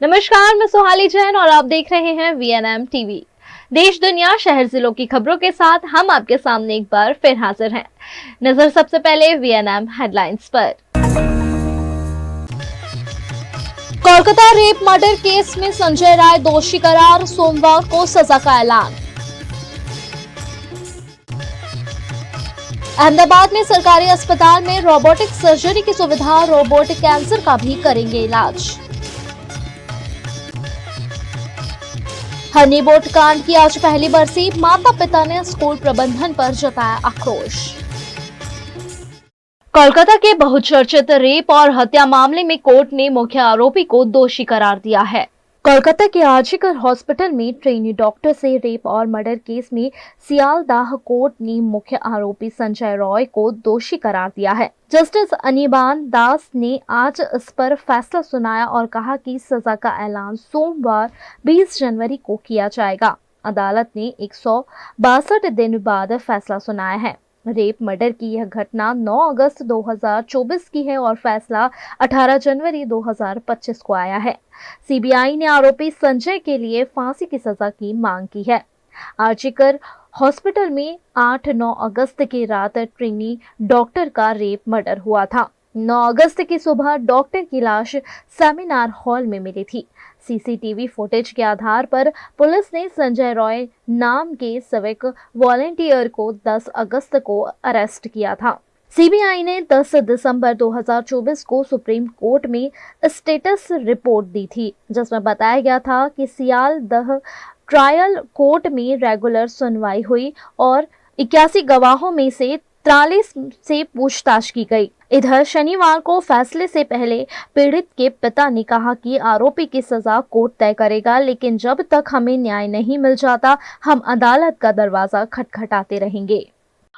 नमस्कार, मैं सुहाली जैन और आप देख रहे हैं VNM टीवी। देश दुनिया शहर जिलों की खबरों के साथ हम आपके सामने एक बार फिर हाजिर हैं। नजर सबसे पहले VNM हेडलाइंस पर। कोलकाता रेप मर्डर केस में संजय राय दोषी करार, सोमवार को सजा का ऐलान। अहमदाबाद में सरकारी अस्पताल में रोबोटिक सर्जरी की सुविधा, रोबोट कैंसर का भी करेंगे इलाज। हनी बोट कांड की आज पहली बरसी, माता पिता ने स्कूल प्रबंधन पर जताया आक्रोश। कोलकाता के बहुचर्चित रेप और हत्या मामले में कोर्ट ने मुख्य आरोपी को दोषी करार दिया है। कोलकाता के आरजीकर हॉस्पिटल में ट्रेनी डॉक्टर से रेप और मर्डर केस में सियालदाह कोर्ट ने मुख्य आरोपी संजय रॉय को दोषी करार दिया है। जस्टिस अनिबान दास ने आज इस पर फैसला सुनाया और कहा कि सजा का ऐलान सोमवार 20 जनवरी को किया जाएगा। अदालत ने 162 दिन बाद फैसला सुनाया है। रेप मर्डर की यह घटना 9 अगस्त 2024 की है और फैसला 18 जनवरी 2025 को आया है। सीबीआई ने आरोपी संजय के लिए फांसी की सजा की मांग की है। आरजीकर हॉस्पिटल में 8-9 अगस्त की रात ट्रेनी डॉक्टर का रेप मर्डर हुआ था। 9 अगस्त की सुबह डॉक्टर की लाश सेमिनार हॉल में मिली थी। सीसीटीवी फुटेज के आधार पर पुलिस ने संजय रॉय नाम के सिविक वॉलंटियर को 10 अगस्त को अरेस्ट किया था। सीबीआई ने 10 दिसंबर 2024 को सुप्रीम कोर्ट में स्टेटस रिपोर्ट दी थी, जिसमें बताया गया था कि सियालदह ट्रायल कोर्ट में रेगुलर सुनवाई हुई और 81 गवाहों में से 43 से पूछताछ की गई। इधर शनिवार को फैसले से पहले पीड़ित के पिता ने कहा कि आरोपी की सजा कोर्ट तय करेगा, लेकिन जब तक हमें न्याय नहीं मिल जाता हम अदालत का दरवाजा खटखटाते रहेंगे।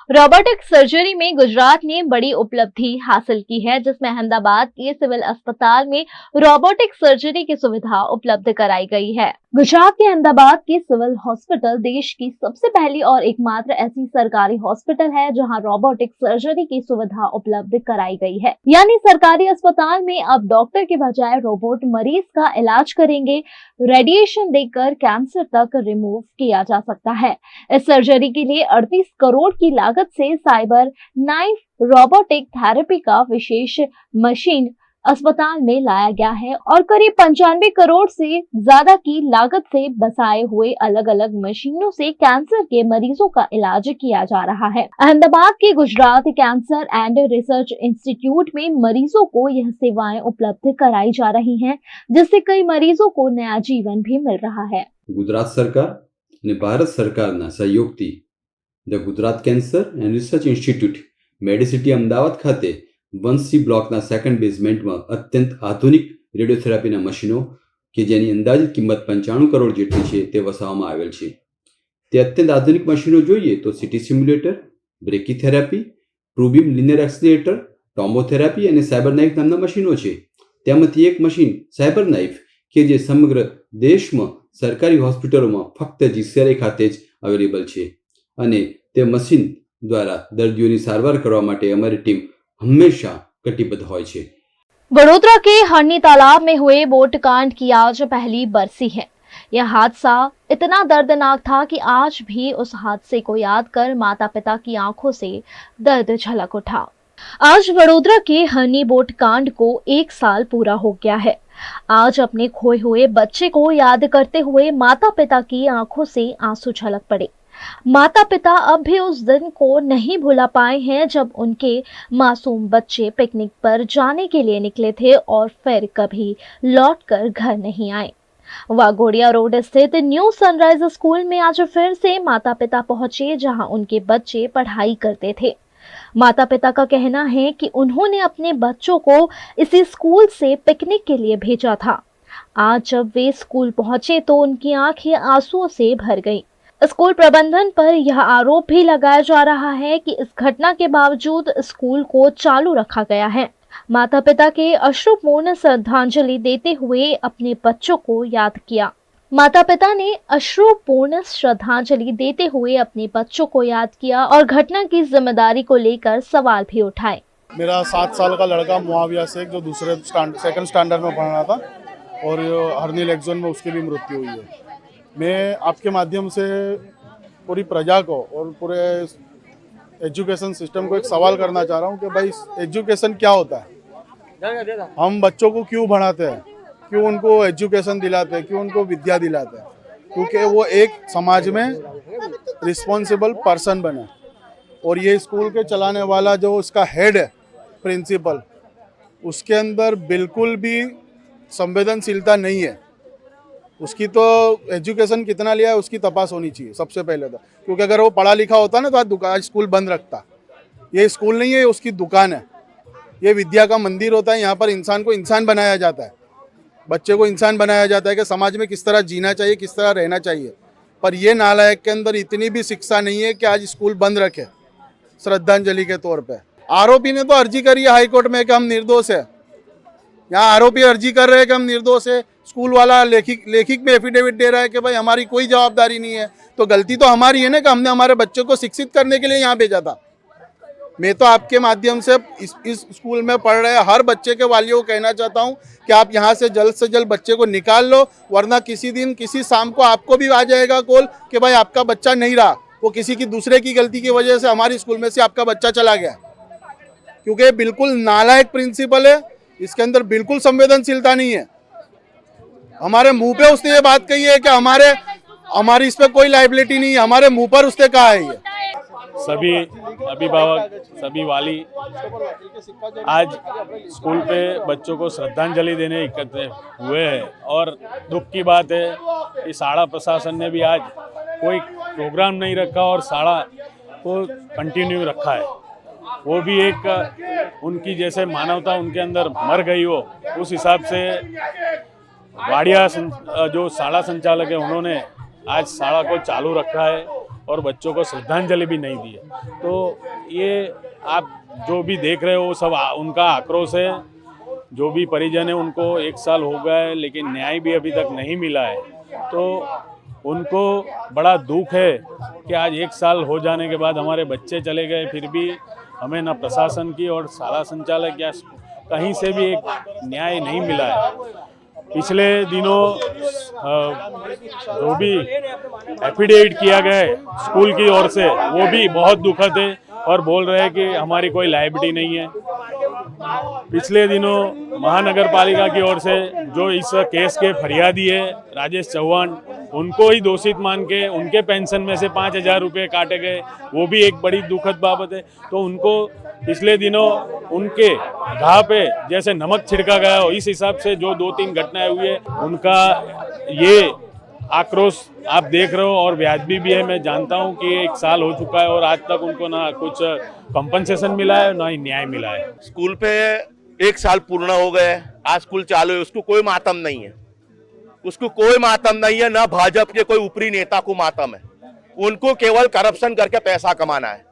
रोबोटिक सर्जरी में गुजरात ने बड़ी उपलब्धि हासिल की है, जिसमें अहमदाबाद के सिविल अस्पताल में रोबोटिक सर्जरी की सुविधा उपलब्ध कराई गई है। गुजरात के अहमदाबाद के सिविल हॉस्पिटल देश की सबसे पहली और एकमात्र ऐसी सरकारी हॉस्पिटल है जहां रोबोटिक सर्जरी की सुविधा उपलब्ध कराई गई है। यानी सरकारी अस्पताल में अब डॉक्टर के बजाय रोबोट मरीज का इलाज करेंगे। रेडिएशन देकर कैंसर तक रिमूव किया जा सकता है। इस सर्जरी के लिए 38 करोड़ की लागत से साइबर नाइफ रोबोटिक थेरेपी का विशेष मशीन अस्पताल में लाया गया है और करीब 95 करोड़ से ज्यादा की लागत से बसाए हुए अलग अलग मशीनों से कैंसर के मरीजों का इलाज किया जा रहा है। अहमदाबाद के Gujarat Cancer and Research institute में मरीजों को यह सेवाएं उपलब्ध कराई जा रही हैं, जिससे कई मरीजों को नया जीवन भी मिल रहा है। गुजरात सरकार ने भारत सरकारना सहयोगથી the Gujarat Cancer and Research Institute Medicity Ahmedabad खाते 1C બ્લોકના સેકન્ડ બેઝમેન્ટમાં અત્યંત આધુનિક રેડિયોથેરાપીના મશીનો કે જેની અંદાજિત કિંમત 95 કરોડ જેટલી છે તે વસાવવામાં આવેલ છે। તે અત્યંત આધુનિક મશીનો જોઈએ તો સિટી સિમ્યુલેટર, બ્રેકીથેરાપી, ટ્રુબીમ લિનિયર એક્સેલરેટર, ટોમોથેરાપી અને સાયબર નાઇફ નામના મશીનો છે। તેમાંથી એક મશીન સાયબર નાઇફ કે જે સમગ્ર દેશમાં સરકારી હોસ્પિટલોમાં ફક્ત જીસીઆરઆઈ ખાતે જ અવેલેબલ છે અને તે મશીન દ્વારા દર્દીઓની સારવાર કરવા માટે અમારી ટીમ हमेशा कटिबद्ध હોય છે। वडोदरा के हरनी तालाब में हुए बोट कांड की आज पहली बरसी है। यह हादसा इतना दर्दनाक था कि आज भी उस हादसे को याद कर माता पिता की आंखों से दर्द झलक उठा। आज वडोदरा के हरनी बोट कांड को 1 साल पूरा हो गया है। आज अपने खोए हुए बच्चे को याद करते हुए माता पिता की आंखों से आंसू झलक पड़े। माता पिता अब भी उस दिन को नहीं भुला पाए हैं जब उनके मासूम बच्चे पिकनिक पर जाने के लिए निकले थे और फिर कभी लौटकर घर नहीं आए। वाघोड़िया रोड स्थित न्यू सनराइज स्कूल में आज फिर से माता पिता पहुंचे, जहां उनके बच्चे पढ़ाई करते थे। माता पिता का कहना है कि उन्होंने अपने बच्चों को इसी स्कूल से पिकनिक के लिए भेजा था। आज जब वे स्कूल पहुंचे तो उनकी आंखें आंसुओं से भर गईं। स्कूल प्रबंधन पर यह आरोप भी लगाया जा रहा है कि इस घटना के बावजूद स्कूल को चालू रखा गया है। माता पिता के अश्रुपूर्ण श्रद्धांजलि देते हुए अपने बच्चों को याद किया। माता पिता ने अश्रुपूर्ण श्रद्धांजलि देते हुए अपने बच्चों को याद किया और घटना की जिम्मेदारी को लेकर सवाल भी उठाए। मेरा 7 साल का लड़का मुआविया शेख जो सेकंड स्टैंडर्ड में पढ़ रहा था, और हर्नियल एक्सोन में उसकी भी मृत्यु हुई है। मैं आपके माध्यम से पूरी प्रजा को और पूरे एजुकेशन सिस्टम को एक सवाल करना चाह रहा हूँ कि भाई एजुकेशन क्या होता है, हम बच्चों को क्यों पढ़ाते हैं, क्यों उनको एजुकेशन दिलाते हैं, क्यों उनको विद्या दिलाते हैं? क्योंकि वो एक समाज में रिस्पॉन्सिबल पर्सन बने। और ये स्कूल के चलाने वाला जो उसका हेड है, प्रिंसिपल, उसके अंदर बिल्कुल भी संवेदनशीलता नहीं है। उसकी तो एजुकेशन कितना लिया है उसकी तपास होनी चाहिए सबसे पहले तो, क्योंकि अगर वो पढ़ा लिखा होता ना तो आज दुकान स्कूल बंद रखता। ये स्कूल नहीं है, ये उसकी दुकान है। ये विद्या का मंदिर होता है। यहाँ पर इंसान को इंसान बनाया जाता है, बच्चे को इंसान बनाया जाता है कि समाज में किस तरह जीना चाहिए, किस तरह रहना चाहिए। पर ये नालायक के अंदर इतनी भी शिक्षा नहीं है कि आज स्कूल बंद रखे श्रद्धांजलि के तौर पे। आरोपी ने तो अर्जी करी है हाईकोर्ट में कि हम निर्दोष है। यहाँ आरोपी अर्जी कर रहे हैं कि हम निर्दोष है, स्कूल वाला लेखिक में एफिडेविट दे रहा है कि भाई हमारी कोई जवाबदारी नहीं है। तो गलती तो हमारी है ना कि हमने हमारे बच्चों को शिक्षित करने के लिए यहाँ भेजा था। मैं तो आपके माध्यम से इस स्कूल में पढ़ रहे हर बच्चे के वालियों को कहना चाहता हूँ कि आप यहाँ से जल्द बच्चे को निकाल लो, वरना किसी दिन किसी शाम को आपको भी आ जाएगा कॉल कि भाई आपका बच्चा नहीं रहा, वो किसी की दूसरे की गलती की वजह से हमारे स्कूल में से आपका बच्चा चला गया। क्योंकि ये बिल्कुल नालायक प्रिंसिपल है, इसके अंदर बिल्कुल संवेदनशीलता नहीं है। हमारे मुंह पे उसने ये बात कही है कि हमारी इस पे कोई लाइबिलिटी नहीं है, हमारे मुंह पर उसने कहा है ये। सभी अभिभावक, सभी वाली आज स्कूल पे बच्चों को श्रद्धांजलि देने एकत्र हुए हैं। और दुख की बात है कि शाला प्रशासन ने भी आज कोई प्रोग्राम नहीं रखा और शाला को कंटिन्यू रखा है। वो भी एक उनकी जैसे मानवता उनके अंदर मर गई हो, उस हिसाब से वाड़िया जो शाला संचालक है उन्होंने आज शाला को चालू रखा है और बच्चों को श्रद्धांजलि भी नहीं दी है। तो ये आप जो भी देख रहे हो सब उनका आक्रोश है। जो भी परिजन है उनको 1 साल हो गया है लेकिन न्याय भी अभी तक नहीं मिला है। तो उनको बड़ा दुख है कि आज 1 साल हो जाने के बाद हमारे बच्चे चले गए, फिर भी हमें न प्रशासन की और शाला संचालक या कहीं से भी एक न्याय नहीं मिला है। पिछले दिनों जो भी एफिडेविट किया गया है स्कूल की ओर से वो भी बहुत दुखद है और बोल रहे हैं कि हमारी कोई लायबिलिटी नहीं है। पिछले दिनों महानगर पालिका की ओर से जो इस केस के फरियादी है राजेश चौहान, उनको ही दोषित मान के उनके पेंशन में से 5,000 रुपये काटे गए, वो भी एक बड़ी दुखद बाबत है। तो उनको पिछले दिनों उनके घाव पे जैसे नमक छिड़का गया हो, इस हिसाब से जो 2-3 घटनाएं हुई है उनका ये आक्रोश आप देख रहे हो और व्याजबी भी है। मैं जानता हूं कि 1 साल हो चुका है और आज तक उनको ना कुछ कंपनसेशन मिला है ना ही न्याय मिला है। स्कूल पे 1 साल पूर्ण हो गए, आज स्कूल चालू है, उसको कोई मातम नहीं है, उसको कोई मातम नहीं है। ना भाजपा के कोई ऊपरी नेता को मातम है, उनको केवल करप्शन करके पैसा कमाना है।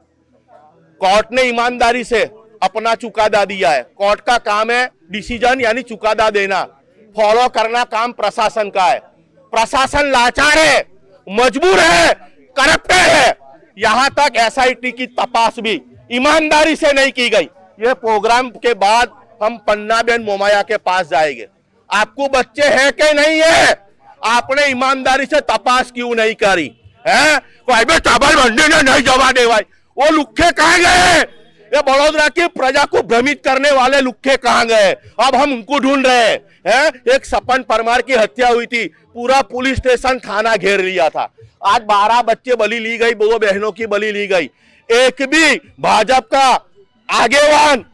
कोर्ट ने ईमानदारी से अपना चुकादा दिया है। कोर्ट का काम है डिसीजन यानी चुकादा देना, फॉलो करना काम प्रशासन का है। प्रशासन लाचार है, मजबूर है, करप्टेड है। यहां तक एसआईटी की तपास भी ईमानदारी से नहीं की गई। यह प्रोग्राम के बाद हम पन्नाबेन मोमाया के पास जाएंगे। आपको बच्चे हैं कि नहीं है, आपने ईमानदारी से तपास क्यों नहीं करी है? चावल मंडी ने नहीं जमा दे भाई, वो लुक्खे कहाँ गए? ये बड़ौदा की प्रजा को भ्रमित करने वाले लुक्खे कहाँ गए? अब हम उनको ढूंढ रहे हैं। एक सपन परमार की हत्या हुई थी, पूरा पुलिस स्टेशन थाना घेर लिया था। आज 12 बच्चे बलि ली गई, 2 बहनों की बलि ली गई। एक भी भाजपा का आगेवान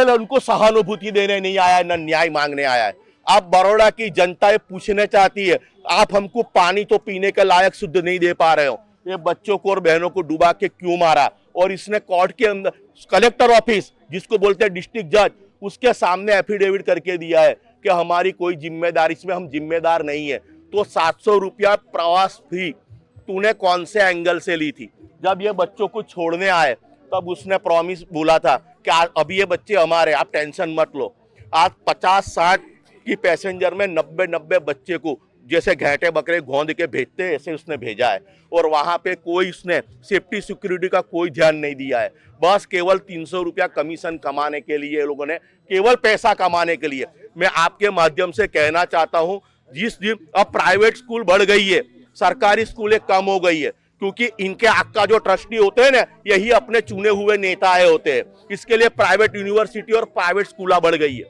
उनको सहानुभूति देने नहीं आया, न न्याय मांगने आया है। अब बड़ौदा की जनता ये पूछना चाहती है, आप हमको पानी तो पीने के लायक शुद्ध नहीं दे पा रहे हो, ये बच्चों को और बहनों को डुबा के क्यों मारा? और इसने कोर्ट के अंदर कलेक्टर ऑफिस जिसको बोलते हैं डिस्ट्रिक्ट जज, उसके सामने एफिडेविट करके दिया है कि हमारी कोई जिम्मेदारी, इसमें हम जिम्मेदार नहीं है। तो 700 रुपया प्रवास फी तूने कौन से एंगल से ली थी? जब ये बच्चों को छोड़ने आए तब उसने प्रॉमिस बोला था कि अभी ये बच्चे हमारे, आप टेंशन मत लो। आज 50-60 की पैसेंजर में 90 बच्चे को जैसे घाटे बकरे गोंद के भेजते हैं ऐसे उसने भेजा है। और वहां पे कोई उसने सेफ्टी सिक्योरिटी का कोई ध्यान नहीं दिया है। बस केवल 300 रुपया कमीशन कमाने के लिए लोगों ने, केवल पैसा कमाने के लिए। मैं आपके माध्यम से कहना चाहता हूं जिस दिन अब प्राइवेट स्कूल बढ़ गई है, सरकारी स्कूलें कम हो गई है, क्योंकि इनके आका जो ट्रस्टी होते हैं ना, यही अपने चुने हुए नेता आए होते हैं। इसके लिए प्राइवेट यूनिवर्सिटी और प्राइवेट स्कूल बढ़ गई है।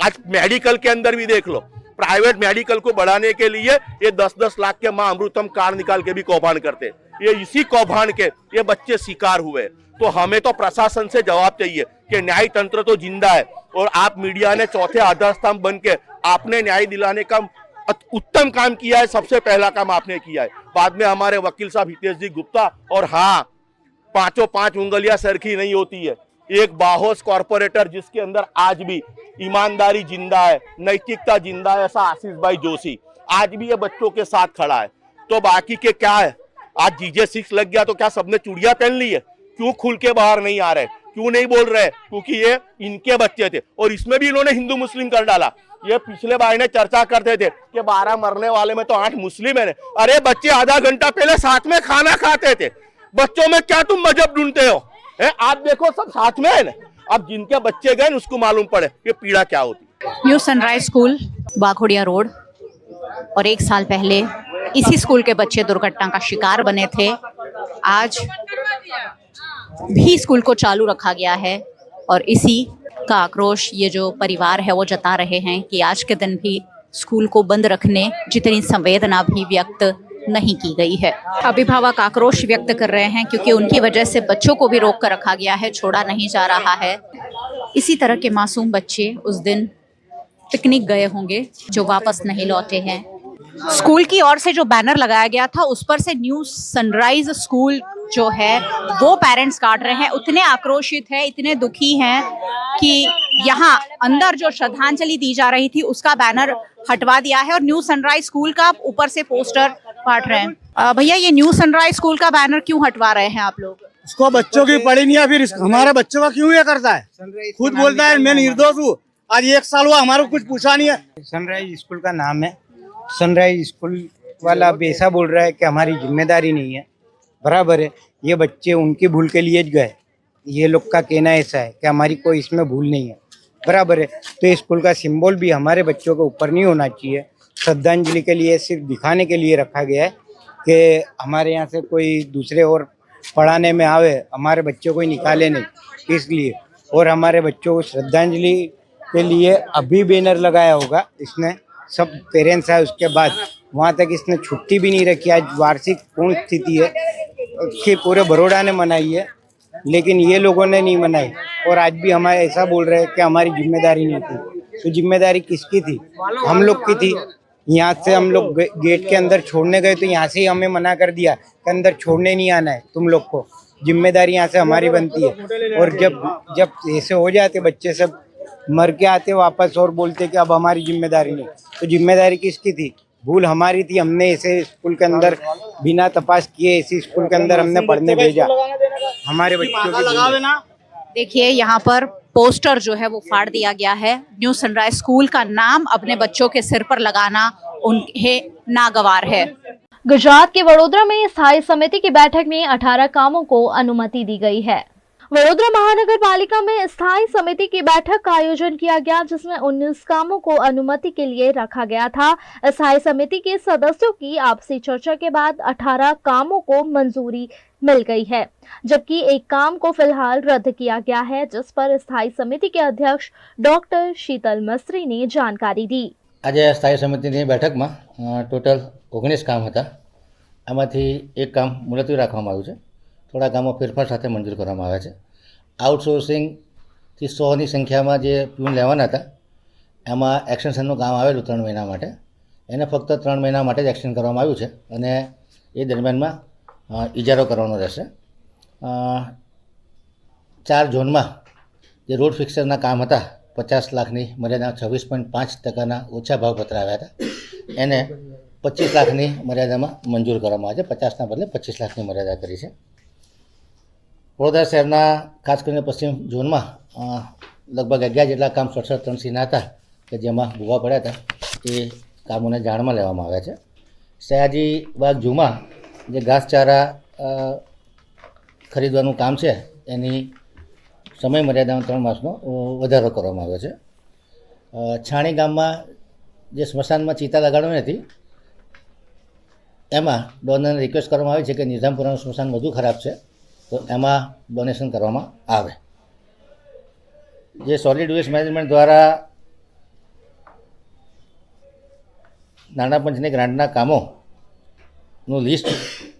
आज मेडिकल के अंदर भी देख लो, प्राइवेट मेडिकल को बढ़ाने के लिए ये 10-10 लाख के मां अमृतम कार्ड निकाल के भी कौभांड करते। ये इसी कौभांड के ये बच्चे शिकार हुए। तो हमें तो प्रशासन से जवाब चाहिए कि न्याय तंत्र तो जिंदा है, और आप मीडिया ने चौथे आधार स्तंभ बन के आपने न्याय दिलाने का उत्तम काम किया है। सबसे पहला काम आपने किया है। बाद में हमारे वकील साहब हितेश जी गुप्ता, और हाँ, 5 उंगलियां सरखी नहीं होती है। एक बाहोश कॉर्पोरेटर जिसके अंदर आज भी ईमानदारी जिंदा है, नैतिकता जिंदा है, ऐसा आशीष भाई जोशी आज भी ये बच्चों के साथ खड़ा है। तो बाकी के क्या है? आज GJ6 लग गया तो क्या सबने चूड़ियां पहन ली है? क्यों खुल के बाहर नहीं आ रहे? क्यों नहीं बोल रहे? क्योंकि ये इनके बच्चे थे, और इसमें भी इन्होंने हिंदू मुस्लिम कर डाला। ये पिछले बार ने चर्चा करते थे कि 12 मरने वाले में तो 8 मुस्लिम है। अरे बच्चे आधा घंटा पहले साथ में खाना खाते थे। बच्चों में क्या तुम मजहब ढूंढते हो? आप देखो सब साथ में है ना। अब जिनके बच्चे गए उसको मालूम पड़े ये पीड़ा क्या होती। न्यू सनराइज स्कूल बाघोड़िया रोड, और 1 साल पहले इसी स्कूल के बच्चे दुर्घटना का शिकार बने थे। आज भी स्कूल को चालू रखा गया है, और इसी का आक्रोश ये जो परिवार है वो जता रहे हैं कि आज के दिन भी स्कूल को बंद रखने जितनी संवेदना भी व्यक्त नहीं की गई है। अभिभावक आक्रोश व्यक्त कर रहे हैं क्योंकि उनकी वजह से बच्चों को भी रोक कर रखा गया है, छोड़ा नहीं जा रहा है। इसी तरह के मासूम बच्चे उस दिन पिकनिक गए होंगे जो वापस नहीं लौटे हैं। स्कूल की ओर से जो बैनर लगाया गया था उस पर से न्यू सनराइज स्कूल जो है वो पेरेंट्स काट रहे हैं। उतने आक्रोशित है, इतने दुखी हैं कि यहाँ अंदर जो श्रद्धांजलि दी जा रही थी उसका बैनर हटवा दिया है और न्यू सनराइज स्कूल का ऊपर से पोस्टर काट रहे हैं। भैया, ये न्यू सनराइज स्कूल का बैनर क्यों हटवा रहे हैं आप लोग? उसको बच्चों की पड़ी नहीं है, फिर हमारे बच्चों का क्यों ये करता है? खुद बोलता है मैं निर्दोष हूँ। आज 1 साल हुआ, हमारे को कुछ पूछा नहीं है। सनराइज स्कूल का नाम है। सनराइज स्कूल वाला अब ऐसा बोल रहा है कि हमारी जिम्मेदारी नहीं है। बराबर है, ये बच्चे उनकी भूल के लिए गए। ये लोग का कहना ऐसा है कि हमारी कोई इसमें भूल नहीं है। बराबर है, तो ये स्कूल का सिंबल भी हमारे बच्चों के ऊपर नहीं होना चाहिए। श्रद्धांजलि के लिए सिर्फ दिखाने के लिए रखा गया है कि हमारे यहाँ से कोई दूसरे और पढ़ाने में आवे, हमारे बच्चों को ही निकाले नहीं इसलिए। और हमारे बच्चों को श्रद्धांजलि के लिए अभी बैनर लगाया होगा इसने, सब पेरेंट्स आए उसके बाद, वहाँ तक इसने छुट्टी भी नहीं रखी। आज वार्षिक पूर्ण तिथि है कि पूरे बड़ौदा ने मनाई है, लेकिन ये लोगों ने नहीं मनाई। और आज भी हमारे ऐसा बोल रहे हैं कि हमारी जिम्मेदारी नहीं थी। तो जिम्मेदारी किसकी थी? हम लोग की थी। यहाँ से हम लोग गेट के अंदर छोड़ने गए तो यहाँ से ही हमें मना कर दिया कि अंदर छोड़ने नहीं आना है तुम लोग को, जिम्मेदारी यहाँ से हमारी बनती है। और जब ऐसे हो जाते बच्चे सब मर के आते वापस और बोलते कि अब हमारी जिम्मेदारी नहीं, तो जिम्मेदारी किसकी थी? भूल हमारी थी। हमने ऐसे स्कूल के अंदर बिना तपास किए इसी स्कूल के अंदर हमने पढ़ने भेजा हमारे बच्चों को। देखिए, यहाँ पर पोस्टर जो है वो फाड़ दिया गया है। न्यू सनराइज स्कूल का नाम अपने बच्चों के सिर पर लगाना उन्हें नागवार है। गुजरात के वडोदरा में स्थायी समिति की बैठक में 18 कामों को अनुमति दी गई है। वडोदरा महानगर पालिका में स्थायी समिति की बैठक का आयोजन किया गया, जिसमें 19 कामों को अनुमति के लिए रखा गया था। स्थायी समिति के सदस्यों की आपसी चर्चा के बाद 18 कामों को मंजूरी मिल गई है, जबकि एक काम को फिलहाल रद्द किया गया है, जिस पर स्थायी समिति के अध्यक्ष डॉक्टर शीतल मस्त्री ने जानकारी दी। आज स्थायी समिति बैठक में टोटल 19 काम था। आमांथी एक काम मुलतवी राखवामां आव्युं छे। थोड़ा कामों फेरफार साथे मंजूर करवामां आव्या छे। आउटसोर्सिंग थी 100 ની संख्यामां जे प्यून लेवाना हता एमां एक्सटेन्शननुं काम आवेલું 3 મહિના माटे, एने फक्त 3 મહિના माटे ज एक्सटेन्ड करवामां आव्युं छे अने ए दरमियानमां इजारो करवानो रहेशे। 4 ઝોનમાં जे रोड फिक्सरना काम हता 50 લાખની મર્યાદા 26.5% ઓછા ભાવ પત્ર આવ્યા હતા, એને 25 લાખની મર્યાદામાં મંજૂર કરવામાં આવે છે। 50ના બદલે 25 લાખની મર્યાદા કરી છે। વડોદરા શહેરના ખાસ કરીને પશ્ચિમ ઝોનમાં લગભગ 11 જેટલા કામ 67-3Cના હતા કે જેમાં ભૂવા પડ્યા હતા, એ કામોને જાણમાં લેવામાં આવ્યા છે। સયાજી બાગ ઝૂમાં જે ઘાસચારા ખરીદવાનું કામ છે એની સમય મર્યાદામાં 3 માસનો વધારો કરવામાં આવ્યો છે। છાણી ગામમાં જે સ્મશાનમાં ચિતા લગાડવાની હતી એમાં ડોનરને રિક્વેસ્ટ કરવામાં આવી છે કે નિઝામપુરાનું સ્મશાન વધુ ખરાબ છે તો એમાં ડોનેશન કરવામાં આવે. જે સોલિડ વેસ્ટ મેનેજમેન્ટ દ્વારા નાણાં પંચની ગ્રાન્ટના કામોનું લિસ્ટ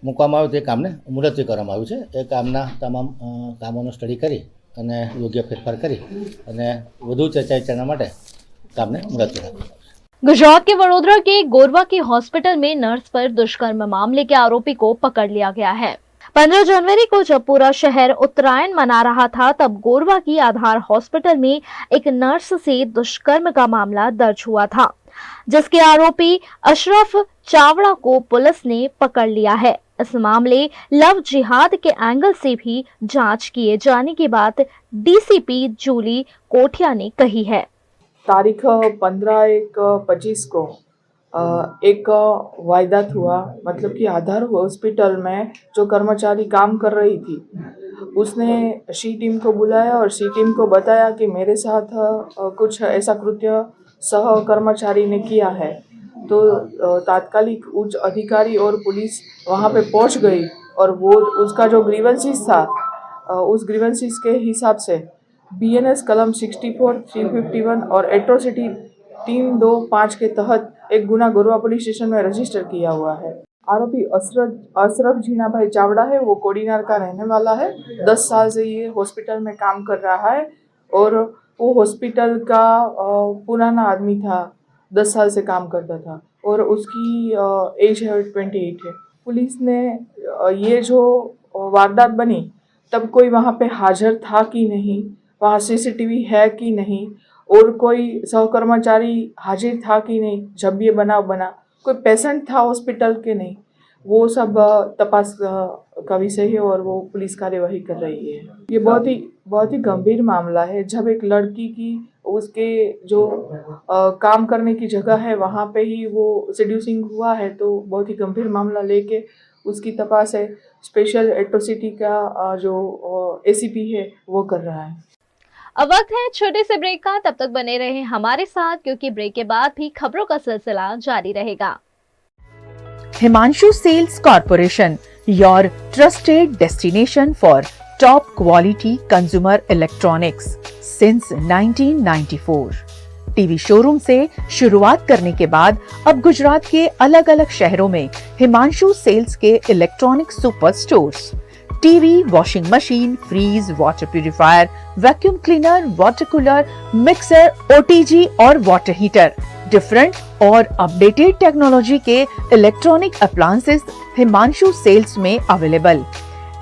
મૂકવામાં આવ્યું તે કામને મુલતવી કરવામાં આવ્યું છે. એ કામના તમામ કામોનો સ્ટડી કરી અને યોગ્ય ફેરફાર કરી અને વધુ ચર્ચા વિચારણા માટે કામને मुलतवी रखा. गुजरात के वडोदरा के गोरवा की हॉस्पिटल में नर्स पर दुष्कर्म मामले के आरोपी को पकड़ लिया गया है. 15 जनवरी को जब पूरा शहर उत्तरायण मना रहा था तब गोरवा की आधार हॉस्पिटल में एक नर्स से दुष्कर्म का मामला दर्ज हुआ था, जिसके आरोपी अशरफ चावड़ा को पुलिस ने पकड़ लिया है. इस मामले लव जिहाद के एंगल से भी जांच किए जाने की बात डीसीपी जूली कोठिया ने कही है. तारीख 15/1/25 को एक वायदात हुआ, मतलब कि आधार हॉस्पिटल में जो कर्मचारी काम कर रही थी उसने शी टीम को बुलाया और शी टीम को बताया कि मेरे साथ कुछ ऐसा कृत्य सह कर्मचारी ने किया है. तो तात्कालिक उच्च अधिकारी और पुलिस वहाँ पे पहुँच गई और वो उसका जो ग्रीवेंसेस था उस ग्रीवेंसेस के हिसाब से BNS कलम 64, 351 और एट्रोसिटी 325 के तहत एक गुना गोरवा पुलिस स्टेशन में रजिस्टर किया हुआ है. आरोपी अशरफ जीनाभाई चावड़ा है, वो कोडीनार का रहने वाला है. 10 साल से ये हॉस्पिटल में काम कर रहा है और वो हॉस्पिटल का पुराना आदमी था, 10 साल से काम करता था और उसकी एज है 28 है. पुलिस ने ये जो वारदात बनी तब कोई वहाँ पे हाजिर था कि नहीं, वहाँ CCTV है कि नहीं और कोई सहकर्मचारी हाजिर था कि नहीं जब ये बनाव बना, कोई पेशेंट था हॉस्पिटल के नहीं, वो सब तपास का विषय है और वो पुलिस कार्यवाही कर रही है. ये बहुत ही गंभीर मामला है. जब एक लड़की की उसके जो काम करने की जगह है वहाँ पे ही वो सेड्यूसिंग हुआ है तो बहुत ही गंभीर मामला लेके उसकी तपास है स्पेशल एट्रोसिटी का जो ACP है वो कर रहा है. अब वक्त है छोटे से ब्रेक का, तब तक बने रहे हमारे साथ क्योंकि ब्रेक के बाद भी खबरों का सिलसिला जारी रहेगा. Himanshu Sales Corporation, your trusted destination for top quality consumer electronics since 1994. TV showroom से शुरुआत करने के बाद अब गुजरात के अलग अलग शहरों में हिमांशु सेल्स के electronic super stores, TV, washing machine, fridge, water purifier, vacuum cleaner, water cooler, mixer, OTG और वाटर हीटर, डिफरेंट और अपडेटेड टेक्नोलॉजी के इलेक्ट्रॉनिक अप्लायंसेस हिमांशु सेल्स में अवेलेबल.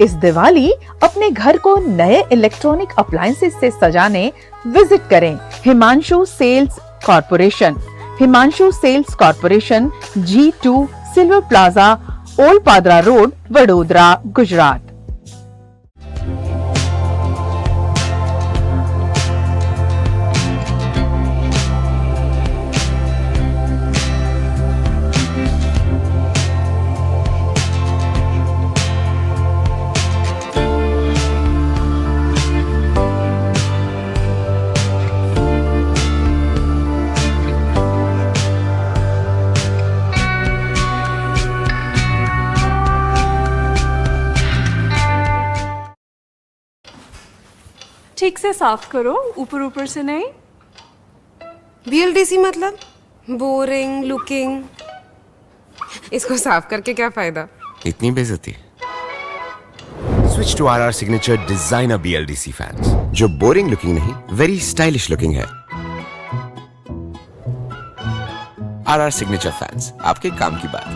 इस दिवाली अपने घर को नए इलेक्ट्रॉनिक अप्लायंसेस से सजाने विजिट करें Himanshu Sales Corporation. Himanshu Sales Corporation, G2 Silver Plaza, Old Padra Road, Vadodara, Gujarat. ठीक से साफ करो, ऊपर ऊपर से नहीं. BLDC मतलब बोरिंग लुकिंग. इसको साफ करके क्या फायदा? इतनी बेइज्जती. Switch to RR signature designer BLDC fans जो बोरिंग लुकिंग नहीं, वेरी स्टाइलिश लुकिंग है. RR सिग्नेचर फैंस, आपके काम की बात.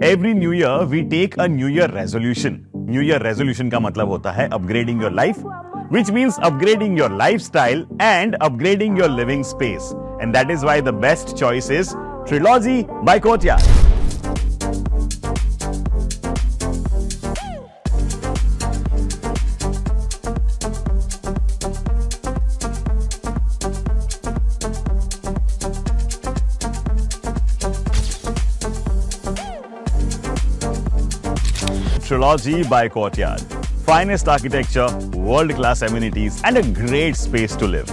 Every new year we take a New Year resolution. New Year resolution का मतलब होता है upgrading your life, which means upgrading your lifestyle and upgrading your living space. And that is why the best choice is Trilogy by Courtyard. Trilogy by Courtyard. Finest architecture, world-class amenities, and a great space to live.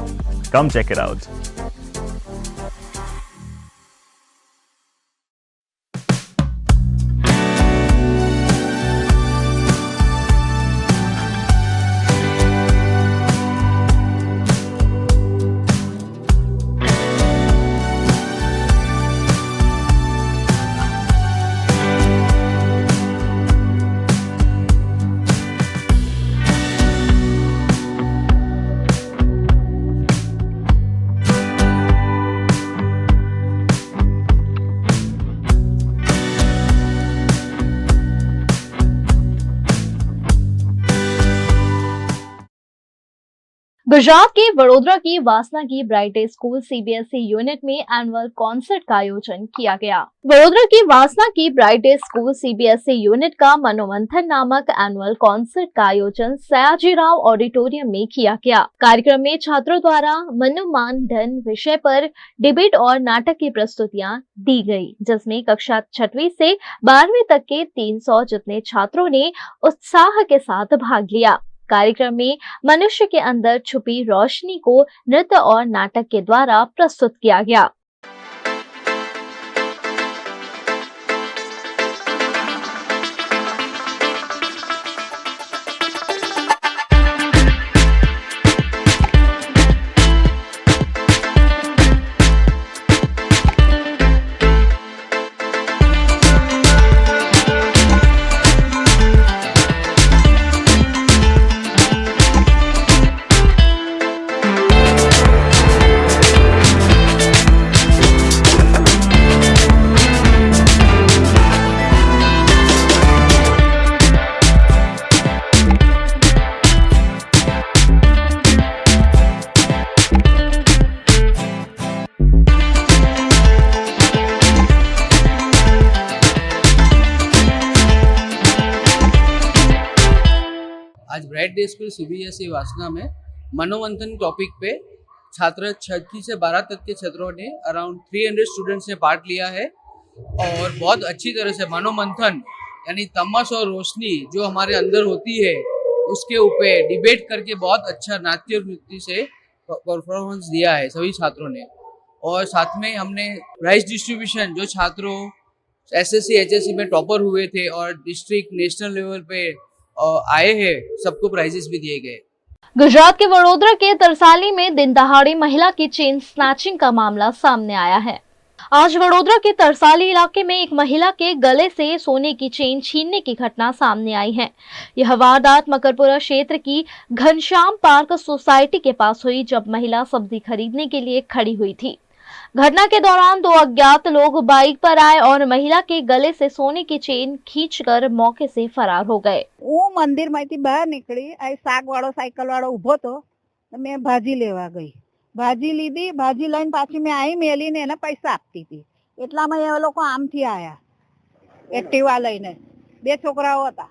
Come check it out. Gujarat के वडोदरा की वासना की bright school CBSE unit में annual concert का आयोजन किया गया। वडोदरा की वासना की ब्राइट स्कूल सीबीएसई यूनिट का मनोमंथन नामक एनुअल कॉन्सर्ट का आयोजन सयाजीराव ऑडिटोरियम में किया गया। कार्यक्रम में छात्रों द्वारा मनोमानधन विषय पर डिबेट और नाटक की प्रस्तुतियां दी गई, जिसमें कक्षा 6वीं से 12वीं तक के 300 जितने छात्रों ने उत्साह के साथ भाग लिया। कार्यक्रम में मनुष्य के अंदर छुपी रोशनी को नृत्य और नाटक के द्वारा प्रस्तुत किया गया। आज ब्राइट डे स्कूल सीबीएसई वासना में मनोमंथन टॉपिक पे छात्र 6वीं से 12 तक के छात्रों ने अराउंड 300 स्टूडेंट्स ने पार्ट लिया है और बहुत अच्छी तरह से मनोमंथन यानी तमस और रोशनी जो हमारे अंदर होती है उसके ऊपर डिबेट करके बहुत अच्छा नाट्य वृत्ति से परफॉर्मेंस दिया है सभी छात्रों ने। और साथ में हमने प्राइज डिस्ट्रीब्यूशन जो छात्रों एसएससी एचएससी में टॉपर हुए थे और डिस्ट्रिक्ट नेशनल लेवल पे आए हैं सबको प्राइजेस भी दिए गए। गुजरात के वडोदरा के तरसाली में दिन दहाड़ी महिला की चेन स्नैचिंग का मामला सामने आया है। आज वडोदरा के तरसाली इलाके में एक महिला के गले से सोने की चेन छीनने की घटना सामने आई है। यह वारदात मकरपुरा क्षेत्र की घनश्याम पार्क सोसाइटी के पास हुई, जब महिला सब्जी खरीदने के लिए खड़ी हुई थी। घटना के दौरान 2 अज्ञात लोग बाइक पर आए और महिला के गले से सोने की चेन खींचकर मौके से फरार हो गए। वो मंदिर माहिती बहार निकली, आ साग वाળો साइकिल वाળો उभो तो मैं भाजी लेवा गई। भाजी लीधी, भाजी लईने पाછી मैं आई मेली ने पैसा आपती थी। એટલામાં એ લોકો આમથી આયા એક્ટિવા લઈને, 2 છોકરાઓ હતા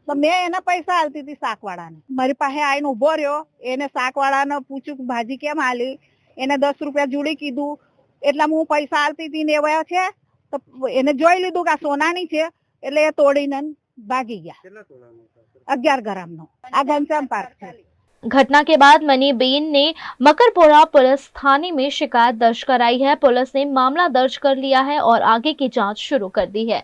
તો મેં એના પૈસા આલતી હતી શાકવાળાને। મારી પાસે આવીને ઉભો રહ્યો, એને શાકવાળાને પૂછ્યું કે ભાજી કેમ આલી, એને 10 રૂપિયા જોડી કીધું, એટલા હું પૈસા આલતી હતી ને એવા છે તો એને જોઈ લીધું કે આ સોનાની છે એટલે એ તોડીને ભાગી ગયા। 11 ગ્રામનો આ ઘનશ્યામ પાર્ક છે। घटना के बाद मनीबेन ने मकरपुरा पुलिस थाने में शिकायत दर्ज कराई है। पुलिस ने मामला दर्ज कर लिया है और आगे की जांच शुरू कर दी है।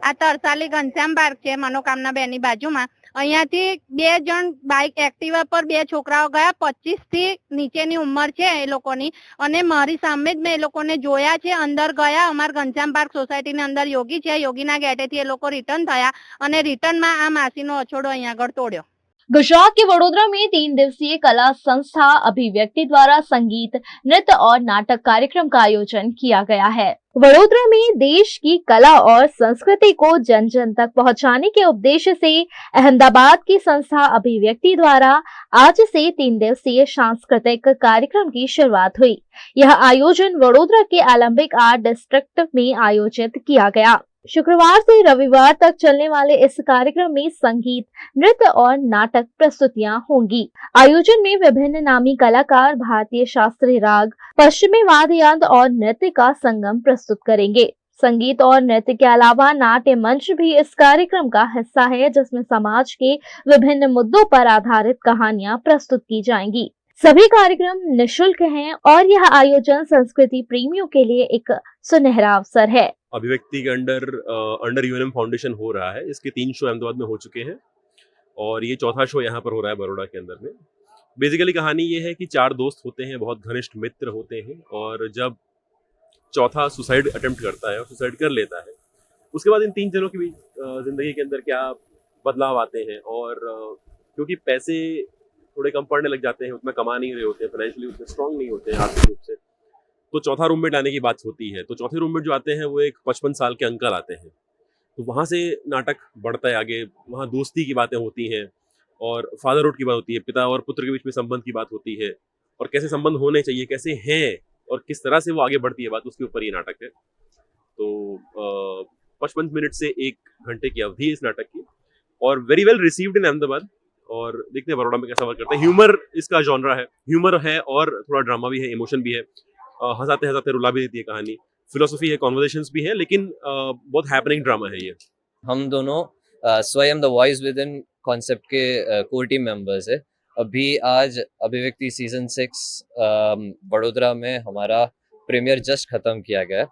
आ तरसाली घनश्याम पार्क છે मनोकामना બેની બાજુમાં। અહીંયાથી 2 જણ બાઇક એક્ટિવા પર 2 છોકરાઓ ગયા, 25 થી નીચેની ઉંમર છે એ લોકોની, અને મારી સામે જ મેં એ લોકોને જોયા છે। અંદર ગયા, અમાર ઘનશ્યામ પાર્ક સોસાયટીની અંદર યોગી છે, યોગીના ગેટેથી એ લોકો રિટર્ન થયા અને રિટર્નમાં આ માસીનો અછોડો અહીંયા આગળ તોડ્યો। गुजरात के वडोदरा में 3 दिवसीय कला संस्था अभिव्यक्ति द्वारा संगीत, नृत्य और नाटक कार्यक्रम का आयोजन किया गया है। वडोदरा में देश की कला और संस्कृति को जन जन तक पहुंचाने के उद्देश्य से अहमदाबाद की संस्था अभिव्यक्ति द्वारा आज से 3 दिवसीय सांस्कृतिक कार्यक्रम की शुरुआत हुई। यह आयोजन वडोदरा के ओलंपिक आर्ट डिस्ट्रिक्ट में आयोजित किया गया। शुक्रवार से रविवार तक चलने वाले इस कार्यक्रम में संगीत, नृत्य और नाटक प्रस्तुतियां होंगी। आयोजन में विभिन्न नामी कलाकार भारतीय शास्त्रीय राग, पश्चिमी वाद्य यंत्र और नृत्य का संगम प्रस्तुत करेंगे। संगीत और नृत्य के अलावा नाट्य मंच भी इस कार्यक्रम का हिस्सा है, जिसमें समाज के विभिन्न मुद्दों पर आधारित कहानियां प्रस्तुत की जाएंगी। सभी कार्यक्रम निःशुल्क हैं और यह आयोजन संस्कृति प्रेमियों के लिए एक सुनहरा अवसर है। अभिव्यक्ति के अंडर यूएनएम फाउंडेशन हो रहा है। इसके 3 शो अहमदाबाद में हो चुके हैं और ये 4था शो यहाँ पर हो रहा है बड़ौदा के अंदर में। बेसिकली कहानी ये है कि 4 दोस्त होते हैं, बहुत घनिष्ठ मित्र होते हैं, और जब चौथा सुसाइड अटेम्प्ट करता है और सुसाइड कर लेता है, उसके बाद इन 3 जनों की भी जिंदगी के अंदर क्या बदलाव आते हैं। और क्योंकि पैसे थोड़े कम पड़ने लग जाते हैं, उतना कमा नहीं रहे होते हैं, फाइनेंशियली उतने स्ट्रांग नहीं होते हैं आर्थिक रूप से, तो चौथा रूममेट आने की बात होती है। तो चौथे रूममेट जो आते हैं वो एक 55 साल के अंकल आते हैं। तो वहाँ से नाटक बढ़ता है आगे, वहाँ दोस्ती की बातें होती हैं और फादरहुड की बात होती है, पिता और पुत्र के बीच में संबंध की बात होती है, और कैसे संबंध होने चाहिए, कैसे हैं और किस तरह से वो आगे बढ़ती है बात, उसके ऊपर ये नाटक है। तो 55 मिनट से 1 घंटे की अवधि है इस नाटक की, और very well received in Ahmedabad, और देखते हैं बड़ौदा में कैसा वर्क करता है। ह्यूमर इसका जॉनरा है, ह्यूमर है और थोड़ा ड्रामा भी है, इमोशन भी है, हंसाते हंसाते रुला भी देती है कहानी, फिलोसफी है, कॉन्वर्सेशंस भी है, लेकिन बहुत हैपनिंग ड्रामा है ये। हम दोनों स्वयं the voice with in concept के कोर टीम मेंबर्स है। अभी आज अभिव्यक्ति सीजन 6 वडोदरा में हमारा प्रीमियर जस्ट खत्म किया गया है।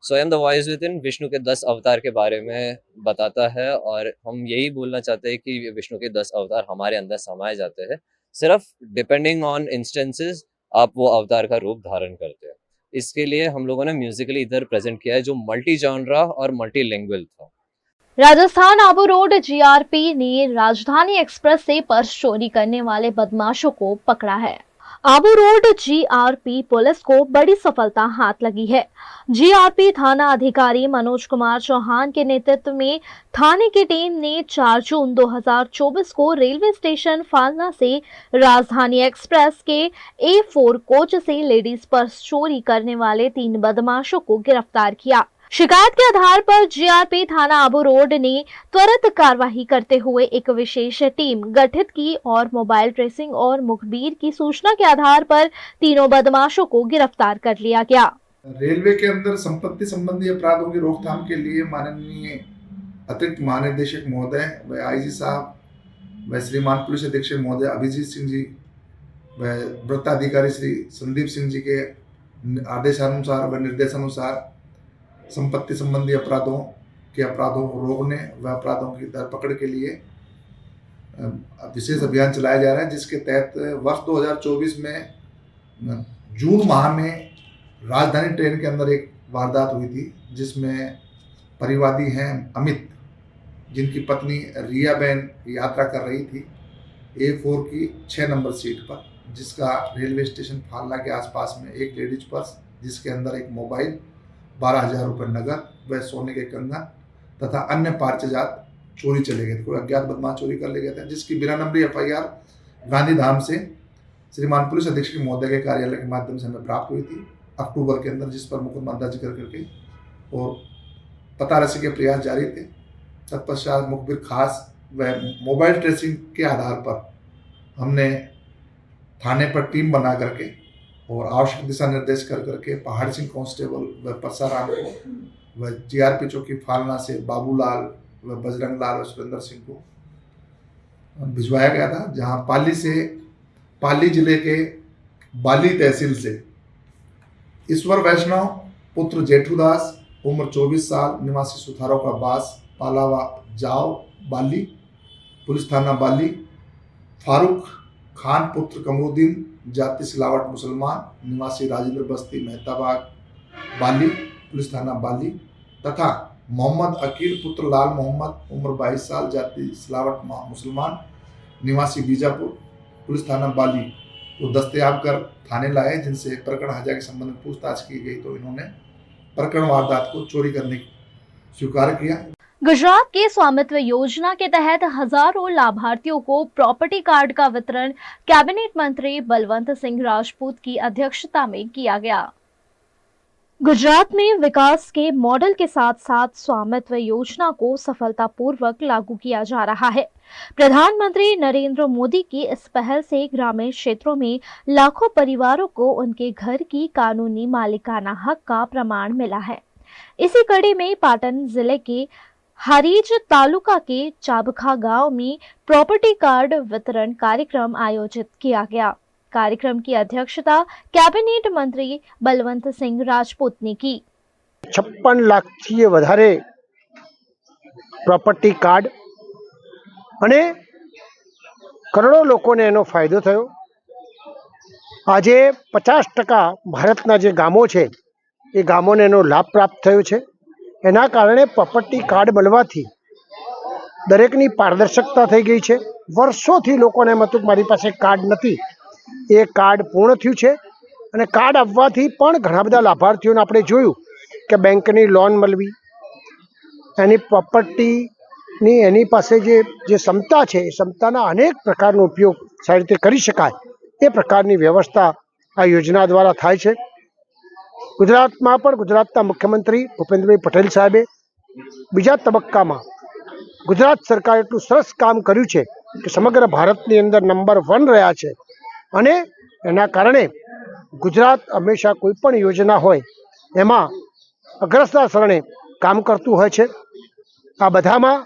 स्वयं the voice with in Vishnu के 10 अवतार के बारे में बताता है, और हम यही बोलना चाहते हैं कि विष्णु के 10 अवतार हमारे अंदर समाये जाते हैं। सिर्फ डिपेंडिंग ऑन इंस्टेंसेस आप वो अवतार का रूप धारण करते हैं। इसके लिए हम लोगों ने म्यूजिकली इधर प्रेजेंट किया है जो मल्टी जॉनरा और मल्टीलिंगुअल था। राजस्थान आबू रोड जीआरपी ने राजधानी एक्सप्रेस से पर्स चोरी करने वाले बदमाशों को पकड़ा है। आबू रोड जीआरपी पुलिस को बड़ी सफलता हाथ लगी है। जीआरपी थाना अधिकारी मनोज कुमार चौहान के नेतृत्व में थाने की टीम ने 4 जून 2024 को रेलवे स्टेशन फालना से राजधानी एक्सप्रेस के A4 कोच से लेडीज पर्स चोरी करने वाले 3 बदमाशों को गिरफ्तार किया। शिकायत के आधार पर जीआरपी थाना आबू रोड ने त्वरित कार्रवाई करते हुए एक विशेष टीम गठित की और मोबाइल ट्रेसिंग और मुखबिर की सूचना के आधार पर तीनों बदमाशों को गिरफ्तार कर लिया गया। रेलवे के अंदर संपत्ति संबंधी अपराधों की रोकथाम के लिए माननीय अतिरिक्त महानिदेशक महोदय व आईजी साहब व श्रीमान पुलिस अधीक्षक महोदय अभिजीत सिंह जी व वृत्ताधिकारी श्री संदीप सिंह जी के आदेशानुसार व निर्देशानुसार संपत्ति संबंधी अपराधों को रोकने व अपराधों की धरपकड़ के लिए विशेष अभियान चलाया जा रहा है, जिसके तहत वर्ष 2024 में जून माह में राजधानी ट्रेन के अंदर एक वारदात हुई थी, जिसमें परिवादी हैं अमित, जिनकी पत्नी रिया बहन यात्रा कर रही थी A4 की 6 नंबर सीट पर, जिसका रेलवे स्टेशन फालना के आसपास में एक लेडीज पर्स जिसके अंदर एक मोबाइल, 12,000 रुपये नगद व सोने के कंगन तथा अन्य पार्चजात चोरी चले गए थे। कोई अज्ञात बदमाश चोरी कर ले गए थे, जिसकी बिना नंबरी FIR गांधीधाम से श्रीमान पुलिस अधीक्षक महोदय के कार्यालय के माध्यम से हमें प्राप्त हुई थी अक्टूबर के अंदर, जिस पर मुकदमा दर्ज करके और पता रसी के प्रयास जारी थे। तत्पश्चात मुखबिर खास व मोबाइल ट्रेसिंग के आधार पर हमने थाने पर टीम बना करके और आवश्यक दिशा निर्देश कर करके पहाड़ सिंह कांस्टेबल व परसाराम को व जीआरपी चौकी फालना से बाबूलाल व बजरंग लाल व सुरेंद्र सिंह को भिजवाया गया था, जहां पाली जिले के बाली तहसील से ईश्वर वैष्णव पुत्र जेठूदास उम्र 24 साल निवासी सुथारों का बास पालावा जाओ बाली पुलिस थाना बाली, फारूक खान पुत्र कमरुद्दीन जाति सिलावट मुसलमान निवासी राजेंद्र बस्ती मेहताबाग बाली पुलिस थाना बाली तथा मोहम्मद अकील पुत्र लाल मोहम्मद उम्र 22 साल जाति सिलावट मुसलमान निवासी बीजापुर पुलिस थाना बाली को दस्तयाब कर थाने लाए, जिनसे प्रकरण हत्या के संबंध में पूछताछ की गई तो इन्होंने प्रकरण वारदात को चोरी करने स्वीकार किया। गुजरात के स्वामित्व योजना के तहत हजारों लाभार्थियों को प्रॉपर्टी कार्ड का वितरण कैबिनेट मंत्री बलवंत सिंह राजपूत की अध्यक्षता में किया गया। गुजरात में विकास के मॉडल के साथ साथ स्वामित्व योजना को सफलतापूर्वक लागू किया जा रहा है। प्रधानमंत्री नरेंद्र मोदी की इस पहल से ग्रामीण क्षेत्रों में लाखों परिवारों को उनके घर की कानूनी मालिकाना हक का प्रमाण मिला है। इसी कड़ी में पाटन जिले के हरीज तालुका के चाबखा गांव में प्रॉपर्टी कार्ड वितरण कार्यक्रम आयोजित किया गया। कार्यक्रम की अध्यक्षता कैबिनेट मंत्री बलवंत सिंह राजपूत ने की। 56 લાખથી વધારે પ્રોપર્ટી કાર્ડ અને કરોડો લોકોને એનો ફાયદો થયો। આજે 50% ભારતના જે ગામો છે એ ગામોને એનો લાભ પ્રાપ્ત થયો છે। એના કારણે પ્રોપર્ટી કાર્ડ મળવાથી દરેકની પારદર્શકતા થઈ ગઈ છે। વર્ષોથી લોકોને એમ હતું કે મારી પાસે કાર્ડ નથી, એ કાર્ડ પૂર્ણ થયું છે અને કાર્ડ આવવાથી પણ ઘણા બધા લાભાર્થીઓને આપણે જોયું કે બેંકની લોન મળવી, એની પ્રોપર્ટી ની એની પાસે જે ક્ષમતા છે એ ક્ષમતાના અનેક પ્રકારનો ઉપયોગ સારી રીતે કરી શકાય એ પ્રકારની વ્યવસ્થા આ યોજના દ્વારા થાય છે. ગુજરાતમાં પણ ગુજરાતના મુખ્યમંત્રી ભૂપેન્દ્રભાઈ પટેલ સાહેબે બીજા તબક્કામાં ગુજરાત સરકારે એટલું સરસ કામ કર્યું છે કે સમગ્ર ભારતની અંદર નંબર 1 રહ્યા છે અને એના કારણે ગુજરાત હંમેશા કોઈ પણ યોજના હોય એમાં અગ્રતા શરણે કામ કરતું હોય છે. આ બધામાં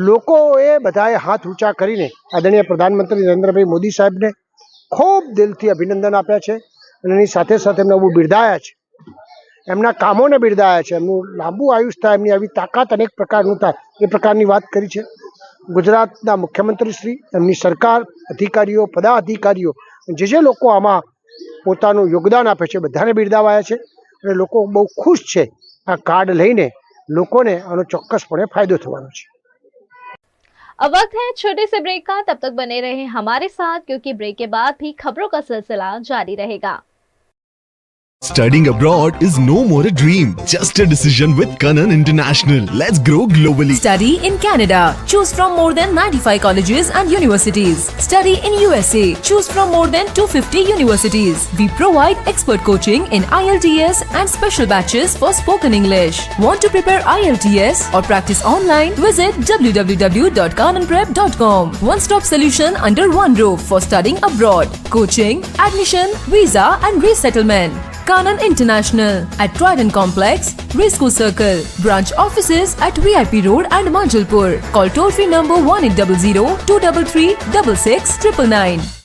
લોકોએ બધાએ હાથ ઊંચા કરીને આદરણીય પ્રધાનમંત્રી નરેન્દ્રભાઈ મોદી સાહેબને ખૂબ દિલથી અભિનંદન આપ્યા છે અને એની સાથે સાથે એમને બહુ બિરદાયા છે, એમના કામોને બિરદાયા છે, એમનું લાંબુ આયુષ્ય થાય, એમની આવી તાકાત અનેક પ્રકારનું થાય એ પ્રકારની વાત કરી છે. ગુજરાતના મુખ્યમંત્રી શ્રી, એમની સરકાર, અધિકારીઓ, પદાધિકારીઓ જે લોકો આમાં પોતાનું યોગદાન આપે છે બધાને બિરદાવાયા છે અને લોકો બહુ ખુશ છે. આ કાર્ડ લઈને લોકોને આનો ચોક્કસપણે ફાયદો થવાનો છે. अब वक्त है छोटे से ब्रेक का, तब तक बने रहे हमारे साथ क्योंकि ब्रेक के बाद भी खबरों का सिलसिला जारी रहेगा. Studying abroad is no more a dream, just a decision with Kanan International. Let's grow globally. Study in Canada. Choose from more than 95 colleges and universities. Study in USA. Choose from more than 250 universities. We provide expert coaching in IELTS and special batches for spoken English. Want to prepare IELTS or practice online? Visit www.kananprep.com. One-stop solution under one roof for studying abroad. Coaching, admission, visa and resettlement. Kanan International at Trident Complex, Risco Circle. Branch offices at VIP Road and Manjalpur. Call toll-free number 1800-233-6699.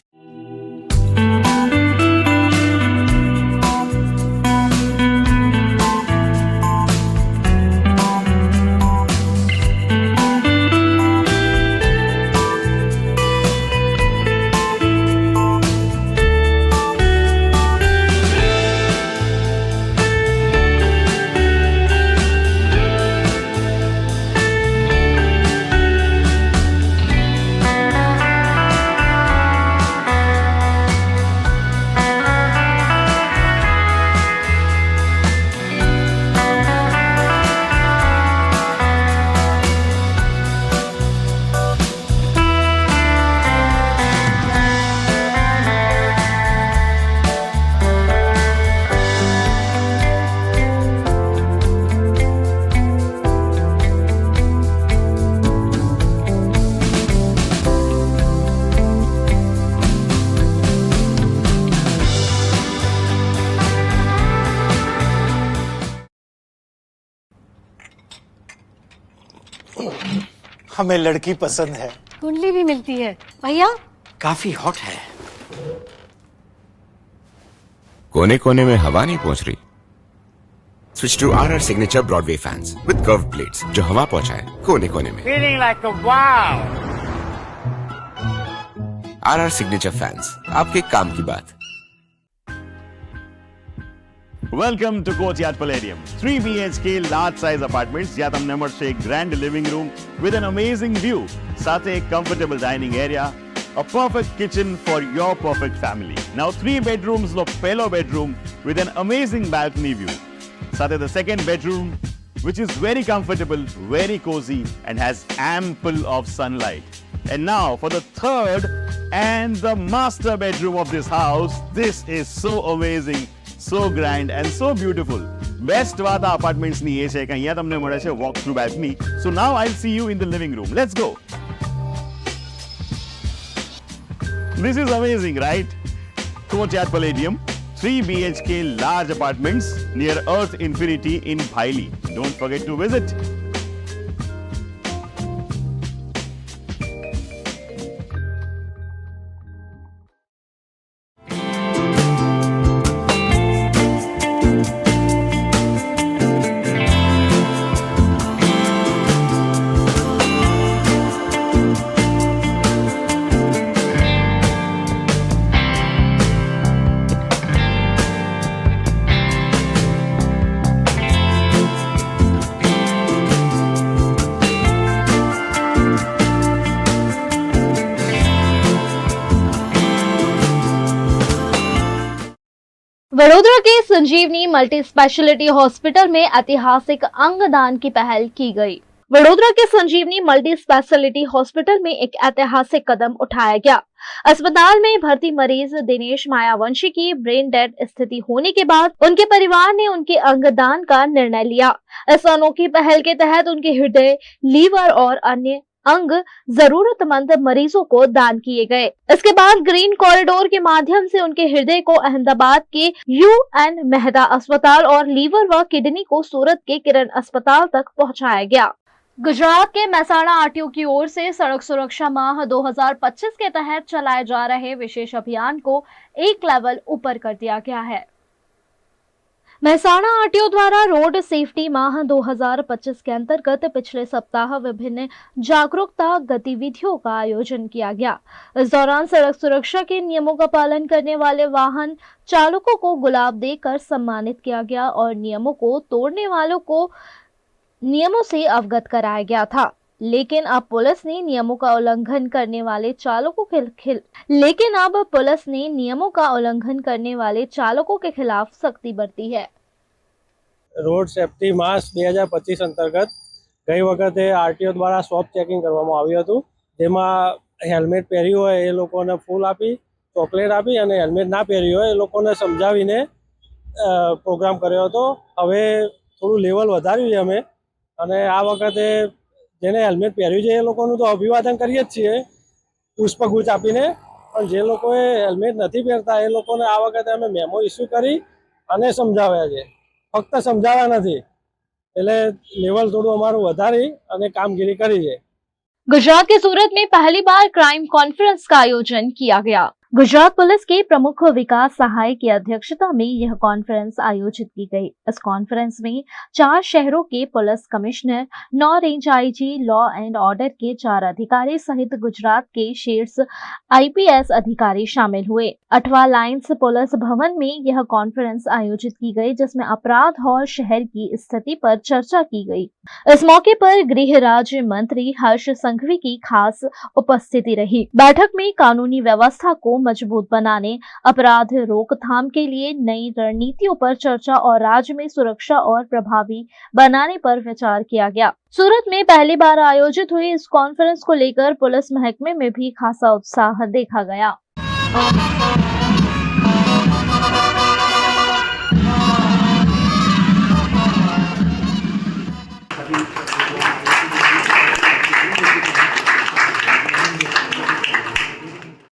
हमें लड़की पसंद है. कुंडली भी मिलती है भैया. काफी हॉट है. कोने कोने में हवा नहीं पहुंच रही. Switch to RR signature Broadway fans with curve plates जो हवा पहुंचाए कोने कोने में. Feeling like a wow. RR signature fans, आपके काम की बात. Welcome to Courtyard Palladium. 3 BHK large size apartments જ્યાં તમને મળશે એક grand living room with an amazing view, સાથે એક comfortable dining area, a perfect kitchen for your perfect family. Now 3 bedrooms નો પહેલો bedroom with an amazing balcony view. સાથે the second bedroom which is very comfortable, very cozy and has ample of sunlight. And now for the third and the master bedroom of this house. This is so amazing, so grand and so beautiful. Best વાત આ apartments ની એ છે કે અહીંયા તમને મળે છે walk through balcony. So now I'll see you in the living room. Let's go. This is amazing, right? Courtyard Palladium, 3 BHK large apartments near Earth Infinity in Bhaili. Don't forget to visit. Vadodara के संजीवनी multi speciality hospital में ऐतिहासिक अंगदान की पहल की गई. वडोदरा के संजीवनी multi speciality hospital में एक ऐतिहासिक कदम उठाया गया। अस्पताल में भर्ती मरीज दिनेश मायावंशी की ब्रेन डेड स्थिति होने के बाद उनके परिवार ने उनके अंगदान का निर्णय लिया। इस अनोखी पहल के तहत उनके हृदय, लीवर और अन्य अंग जरूरतमंद मरीजों को दान किए गए। इसके बाद ग्रीन कॉरिडोर के माध्यम से उनके हृदय को अहमदाबाद के UN मेहता अस्पताल और लीवर व किडनी को सूरत के किरण अस्पताल तक पहुंचाया गया। गुजरात के महसाणा RTO की ओर से सड़क सुरक्षा माह 2025 के तहत चलाए जा रहे विशेष अभियान को एक लेवल ऊपर कर दिया गया है। महसाणा RTO द्वारा रोड सेफ्टी माह 2025 के अंतर्गत पिछले सप्ताह विभिन्न जागरूकता गतिविधियों का आयोजन किया गया। इस दौरान सड़क सुरक्षा के नियमों का पालन करने वाले वाहन चालकों को गुलाब देकर सम्मानित किया गया और नियमों को तोड़ने वालों को नियमों से अवगत कराया गया था। लेकिन अब पुलिस ने नियमों का उल्लंघन करने वाले चालकों के खिलाफ सख्ती बरती है। रोड सेफ्टी मास 2025 अंतर्गत गई वखते RTO द्वारा स्टॉप चेकिंग करवामां આવ્યું હતું, જેમાં હેલ્મેટ પહેર્યું હોય એ લોકોને ફૂલ આપી, ચોકલેટ આપી અને હેલ્મેટ ના પહેર્યું હોય એ લોકોને સમજાવીને પ્રોગ્રામ કર્યો હતો। હવે થોડું લેવલ વધાર્યું છે અમે અને આ વખતે જેને હેલ્મેટ પહેર્યું છે એ લોકોનું તો અભિવાદન કરીએ જ છીએ પુષ્પગુચ્છ આપીને, પણ જે લોકોએ હેલ્મેટ નથી પહેરતા એ લોકોને આ વખતે અમે મેમો ઇસ્યુ કરી અને સમજાવ્યા છે। ફક્ત સમજાવવા નથી, એટલે લેવલ થોડું અમારું વધારી અને કામગીરી કરી છે। गुजरात के सूरत में पहली बार क्राइम कॉन्फ्रेंस का आयोजन किया गया। गुजरात पुलिस के प्रमुख विकास सहाय की अध्यक्षता में यह कॉन्फ्रेंस आयोजित की गई। इस कॉन्फ्रेंस में 4 शहरों के police commissioner, 9 range IG, law and order के 4 अधिकारी सहित गुजरात के शीर्ष IPS अधिकारी शामिल हुए। 8वां लाइन्स पुलिस भवन में यह कॉन्फ्रेंस आयोजित की गई, जिसमें अपराध और शहर की स्थिति पर चर्चा की गई। इस मौके पर गृह राज्य मंत्री हर्ष संघवी की खास उपस्थिति रही। बैठक में कानूनी व्यवस्था को मजबूत बनाने, अपराध रोकथाम के लिए नई रणनीतियों पर चर्चा और राज्य में सुरक्षा और प्रभावी बनाने पर विचार किया गया। सूरत में पहली बार आयोजित हुई इस कॉन्फ्रेंस को लेकर पुलिस महकमे में भी खासा उत्साह देखा गया।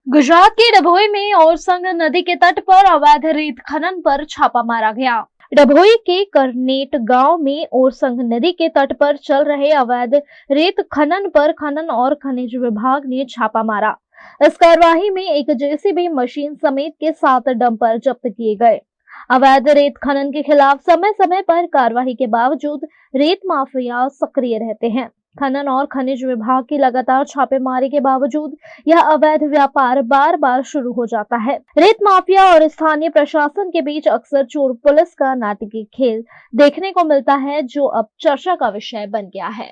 गुजरात के डभोई में ओरसंग नदी के तट पर अवैध रेत खनन पर छापा मारा गया। डभोई के करनेट गांव में ओरसंग नदी के तट पर चल रहे अवैध रेत खनन पर खनन और खनिज विभाग ने छापा मारा। इस कार्यवाही में एक JCB मशीन समेत के 7 डंपर जब्त किए गए। अवैध रेत खनन के खिलाफ समय समय पर कार्यवाही के बावजूद रेत माफिया सक्रिय रहते हैं। खनन और खनिज विभाग की लगातार छापेमारी के बावजूद यह अवैध व्यापार बार बार शुरू हो जाता है। रेत माफिया और स्थानीय प्रशासन के बीच अक्सर चोर पुलिस का नाटकीय खेल देखने को मिलता है, जो अब चर्चा का विषय बन गया है।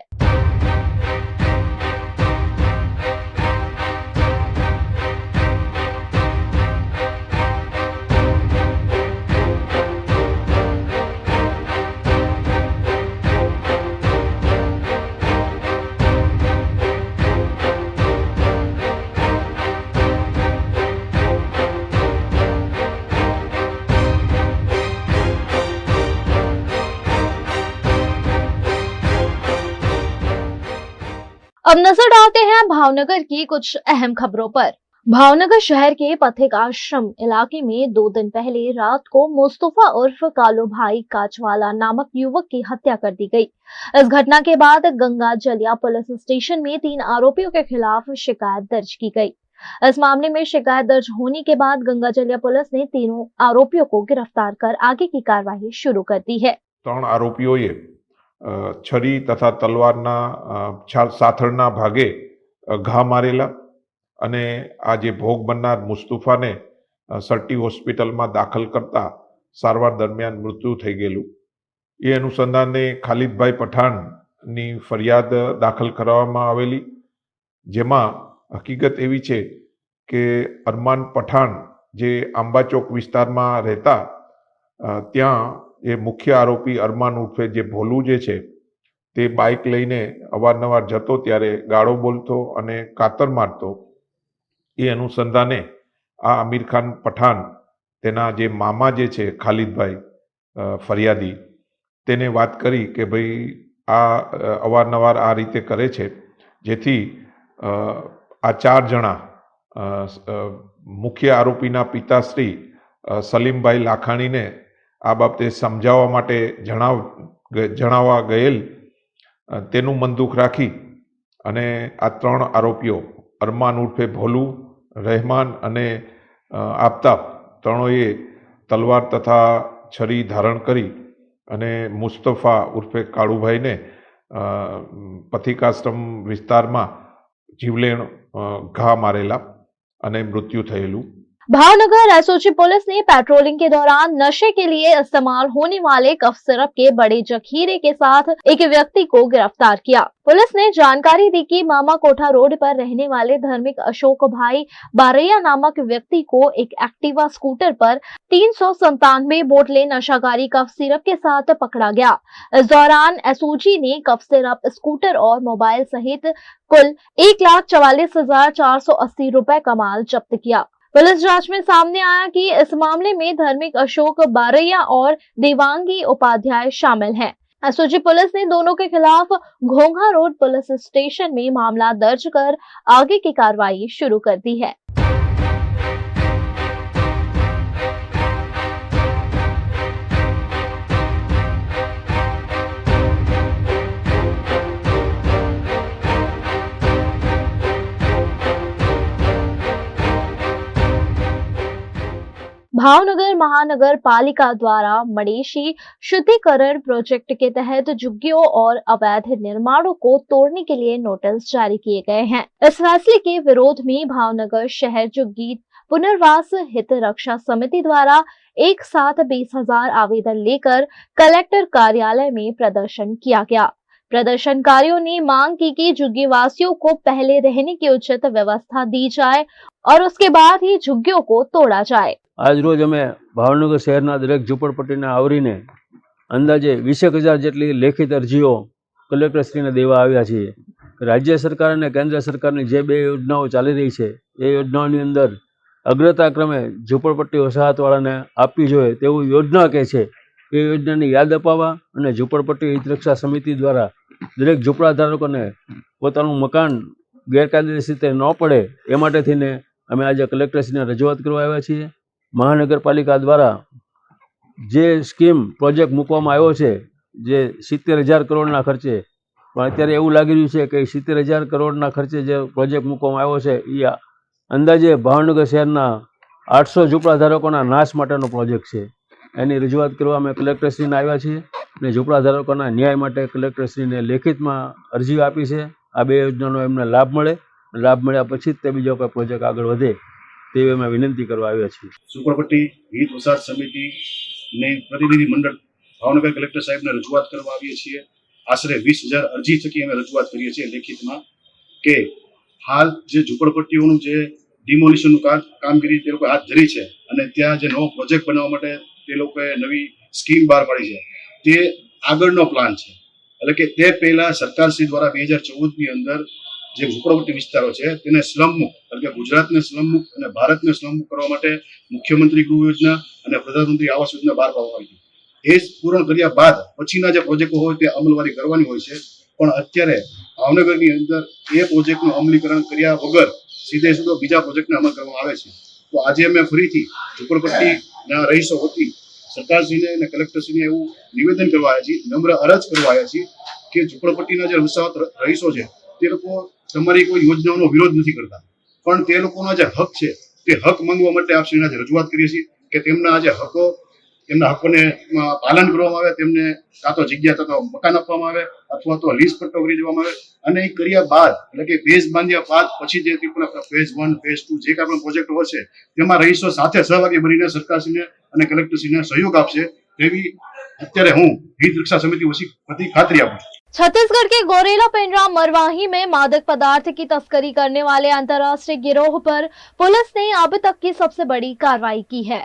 अब नजर डालते हैं भावनगर की कुछ अहम खबरों पर। भावनगर शहर के पथिक आश्रम इलाके में 2 दिन पहले रात को मुस्तफा उर्फ कालू भाई काचवाला नामक युवक की हत्या कर दी गई। इस घटना के बाद गंगा जलिया पुलिस स्टेशन में 3 आरोपियों के खिलाफ शिकायत दर्ज की गई। इस मामले में शिकायत दर्ज होने के बाद गंगा जलिया पुलिस ने तीनों आरोपियों को गिरफ्तार कर आगे की कार्यवाही शुरू कर दी है। 3 आरोपीओए छरी तथा तलवारना સાથળના ભાગે ઘા મારેલા અને આ જે ભોગ બનનાર મુસ્તુફાને સરટી હોસ્પિટલમાં દાખલ કરતા સારવાર દરમિયાન મૃત્યુ થઈ ગયેલું। એ અનુસંધાને ખાલિદભાઈ પઠાણની ફરિયાદ દાખલ કરવામાં આવેલી, જેમાં હકીકત એવી છે કે અરમાન પઠાણ જે આંબાચોક વિસ્તારમાં રહેતા, ત્યાં એ મુખ્ય આરોપી અરમાન ઉર્ફે જે ભોલુ જે છે તે બાઇક લઈને અવારનવાર જતો ત્યારે ગાળો બોલતો અને કાતર મારતો. એ અનુસંધાને આ આમિર ખાન પઠાણ તેના જે મામા જે છે ખાલિદભાઈ ફરિયાદી તેને વાત કરી કે ભાઈ આ અવારનવાર આ રીતે કરે છે, જેથી આ 4 જણા મુખ્ય આરોપીના પિતાશ્રી સલીમભાઈ લાખાણીને આ બાબતે સમજાવવા માટે જણાવવા ગયેલ તેનું મન દુઃખ રાખી અને આ 3 આરોપીઓ અરમાન ઉર્ફે ભોલુ, રહેમાન અને આફતાબ ત્રણોએ તલવાર તથા છરી ધારણ કરી અને મુસ્તફા ઉર્ફે કાળુભાઈને પથિકાશ્રમ વિસ્તારમાં જીવલેણ ઘા मारेला અને मृत्यु થયેલું. भावनगर एसओजी पुलिस ने पेट्रोलिंग के दौरान नशे के लिए इस्तेमाल होने वाले कफ सिरप के बड़े जखीरे के साथ एक व्यक्ति को गिरफ्तार किया। पुलिस ने जानकारी दी कि मामा कोठा रोड पर रहने वाले धर्मिक अशोक भाई बारैया नामक व्यक्ति को एक एक्टिवा स्कूटर पर 397 बोतलें नशाकारी कफ सिरप के साथ पकड़ा गया। इस दौरान एसओजी ने कफ सिरप, स्कूटर और मोबाइल सहित कुल 1,44,480 रुपए का माल जब्त किया। पुलिस जांच में सामने आया कि इस मामले में धर्मिक अशोक बारैया और देवांगी उपाध्याय शामिल हैं। एसओजी पुलिस ने दोनों के खिलाफ घोंघा रोड पुलिस स्टेशन में मामला दर्ज कर आगे की कार्रवाई शुरू कर दी है। भावनगर महानगर पालिका द्वारा मडेशी शुद्धिकरण प्रोजेक्ट के तहत झुग्गियों और अवैध निर्माणों को तोड़ने के लिए नोटिस जारी किए गए हैं। इस फैसले के विरोध में भावनगर शहर झुग्गी पुनर्वास हित रक्षा समिति द्वारा एक साथ 20,000 आवेदन लेकर कलेक्टर कार्यालय में प्रदर्शन किया गया। प्रदर्शनकारियों ने मांग की कि झुग्गी वासियों को पहले रहने की उचित व्यवस्था दी जाए और उसके बाद ही झुग्गियों को तोड़ा जाए। आज रोज अमे भावनगर शहरना दरेक झूंपड़पट्टीने आवरीने अंदाजे 20,000 जेटली लेखित अरजीओ कलेक्टरश्रीने देवा आव्या छीए। राज्य सरकार अने केन्द्र सरकारनी जे 2 योजनाओं चाली रही छे ए योजनाओनी अंदर अग्रता क्रमे झूंपड़पट्टी वसाहतवाळाने आपवी जोईए तेवुं योजना कहे छे। ए योजनानी याद अपाववा अने झूंपड़पट्टी हित रक्षा समिति द्वारा दरेक झूंपड़ाधारकोने पोतानुं मकान गैरकायदेसर रीते न पड़े ए माटे थईने अमे आज कलेक्टरश्रीने रजूआत करवा आव्या छीए। महानगरपालिका द्वारा जे स्कीम प्रोजेक्ट मूकवामां आव्यो छे जे 70,000 करोड़ना खर्चे, पण अत्यारे एवुं लागी रह्युं छे के 70,000 करोड़ना खर्चे जे प्रोजेक्ट मूकवामां आव्यो छे ए अंदाजे भावनगर शहरना 800 झूंपड़ाधारकोना नाश माटेनो प्रोजेक्ट छे। एनी रजूआत करवा अमे कलेक्टरश्रीने आव्या छीए અને ઝૂંપડાધારકોના ન્યાય માટે કલેક્ટરશ્રીને લેખિતમાં અરજી આપી છે। આ 2 યોજનાનો એમને લાભ મળ્યા પછી જ તે બીજો કોઈ પ્રોજેક્ટ આગળ વધે તેવી અમે વિનંતી કરવા આવ્યા છીએ। ઝૂંપડપટ્ટી હિત વસાહત સમિતિને પ્રતિનિધિ મંડળ ભાવનગર કલેક્ટર સાહેબને રજૂઆત કરવા આવીએ છીએ। આશરે 20,000 અરજી થકી અમે રજૂઆત કરીએ છીએ લેખિતમાં કે હાલ જે ઝૂંપડપટ્ટીઓનું જે ડિમોલિશનનું કામગીરી તે લોકો હાથ ધરી છે અને ત્યાં જે નવો પ્રોજેક્ટ બનાવવા માટે તે લોકોએ નવી સ્કીમ બહાર પાડી છે તે આગળનો પ્લાન છે। એટલે કે તે પહેલા સરકારશ્રી દ્વારા 2014ની અંદર જે ઝૂંપડપટ્ટી વિસ્તારો છે તેને સ્લમ મુક્ત એટલે કે ગુજરાતને સ્લમ મુક્ત અને ભારતને સ્લમ મુક્ત કરવા માટે મુખ્યમંત્રી ગૃહ યોજના અને પ્રધાનમંત્રી આવાસ યોજના બહાર પાડવામાં આવી હતી। એ પૂર્ણ કર્યા બાદ પછીના જે પ્રોજેક્ટો હોય તે અમલવારી કરવાની હોય છે, પણ અત્યારે ભાવનગરની અંદર એ પ્રોજેક્ટનું અમલીકરણ કર્યા વગર સીધે સીધો બીજા પ્રોજેક્ટને અમલ કરવામાં આવે છે। તો આજે અમે ફરીથી ઝૂંપડપટ્ટીના રહીશો વતી સરકારશ્રીને અને કલેક્ટરશ્રીને એવું નિવેદન કરવા આવ્યા છીએ, નમ્ર અરજ કરવા આવ્યા છીએ કે ઝૂંપડપટ્ટીના જે વસાહત રહીશો છે તે લોકો તમારી કોઈ યોજનાઓનો વિરોધ નથી કરતા, પણ તે લોકોના જે હક છે તે હક માંગવા માટે આપશ્રીને આજે રજૂઆત કરીએ છીએ કે તેમના જે હકો તેમના હકોને પાલન કરવામાં આવે, તેમને કાં તો જગ્યા કાં તો મકાન આપવામાં આવે અથવા તો લીઝ પટ્ટો કરી દેવામાં આવે અને એ કર્યા બાદ એટલે કે બેઝ બાંધ્યા બાદ પછી જે ફેઝ 1 ફેઝ 2 જે કાંઈ પણ પ્રોજેક્ટ હશે તેમાં રહીશો સાથે સહભાગી બનીને સરકારશ્રીને અને કલેક્ટરશ્રીને સહયોગ આપશે તેવી અત્યારે હું હિત રक्षा समिति वती खातरी आपू छूं। छत्तीसगढ़ के गोरेला पेंड्रा मरवाही में मादक पदार्थ की तस्करी करने वाले अंतर्राष्ट्रीय गिरोह पर पुलिस ने अब तक की सबसे बड़ी कार्रवाई की है।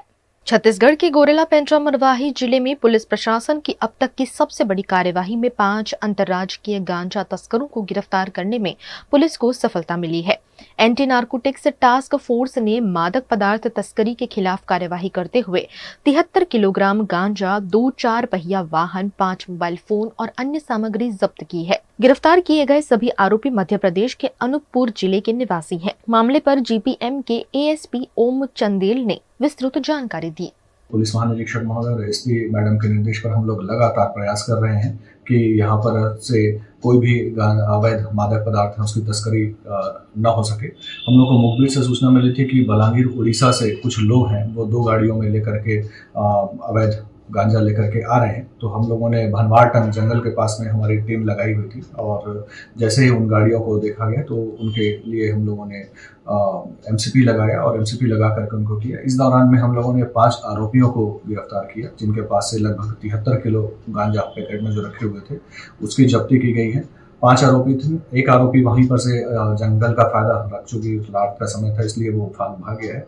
छत्तीसगढ़ के गोरेला पेंड्रा मरवाही जिले में पुलिस प्रशासन की अब तक की सबसे बड़ी कार्यवाही में 5 अंतर्राज्यीय गांजा तस्करों को गिरफ्तार करने में पुलिस को सफलता मिली है। एंटी नार्कोटिक्स टास्क फोर्स ने मादक पदार्थ तस्करी के खिलाफ कार्यवाही करते हुए 73 किलोग्राम गांजा, 2 4 पहिया वाहन, 5 मोबाइल फोन और अन्य सामग्री जब्त की है। गिरफ्तार किए गए सभी आरोपी मध्य प्रदेश के अनूपपुर जिले के निवासी हैं। मामले पर जीपीएम के एएसपी ओम चंदेल ने विस्तृत जानकारी दी। पुलिस महानिरीक्षक महोदय और एसपी मैडम के निर्देश पर हम लोग लगातार प्रयास कर रहे हैं कि यहाँ पर से कोई भी अवैध मादक पदार्थ है उसकी तस्करी न हो सके। हम लोग को मुखबिर से सूचना मिली थी कि बलांगीर उड़ीसा से कुछ लोग हैं वो 2 गाड़ियों में लेकर के अवैध गांजा लेकर के आ रहे हैं। तो हम लोगों ने भनवारटन जंगल के पास में हमारी टीम लगाई हुई थी और जैसे ही उन गाड़ियों को देखा गया तो उनके लिए हम लोगों ने एमसीपी लगाया और एमसीपी लगा करके उनको किया। इस दौरान में हम लोगों ने 5 आरोपियों को गिरफ्तार किया जिनके पास से लगभग 73 किलो गांजा पैकेट में जो रखे हुए थे उसकी जब्ती की गई है। 5 आरोपी थे। एक आरोपी वहीं पर से जंगल का फायदा रख, चूंकि रात का समय था इसलिए वो भाग गया है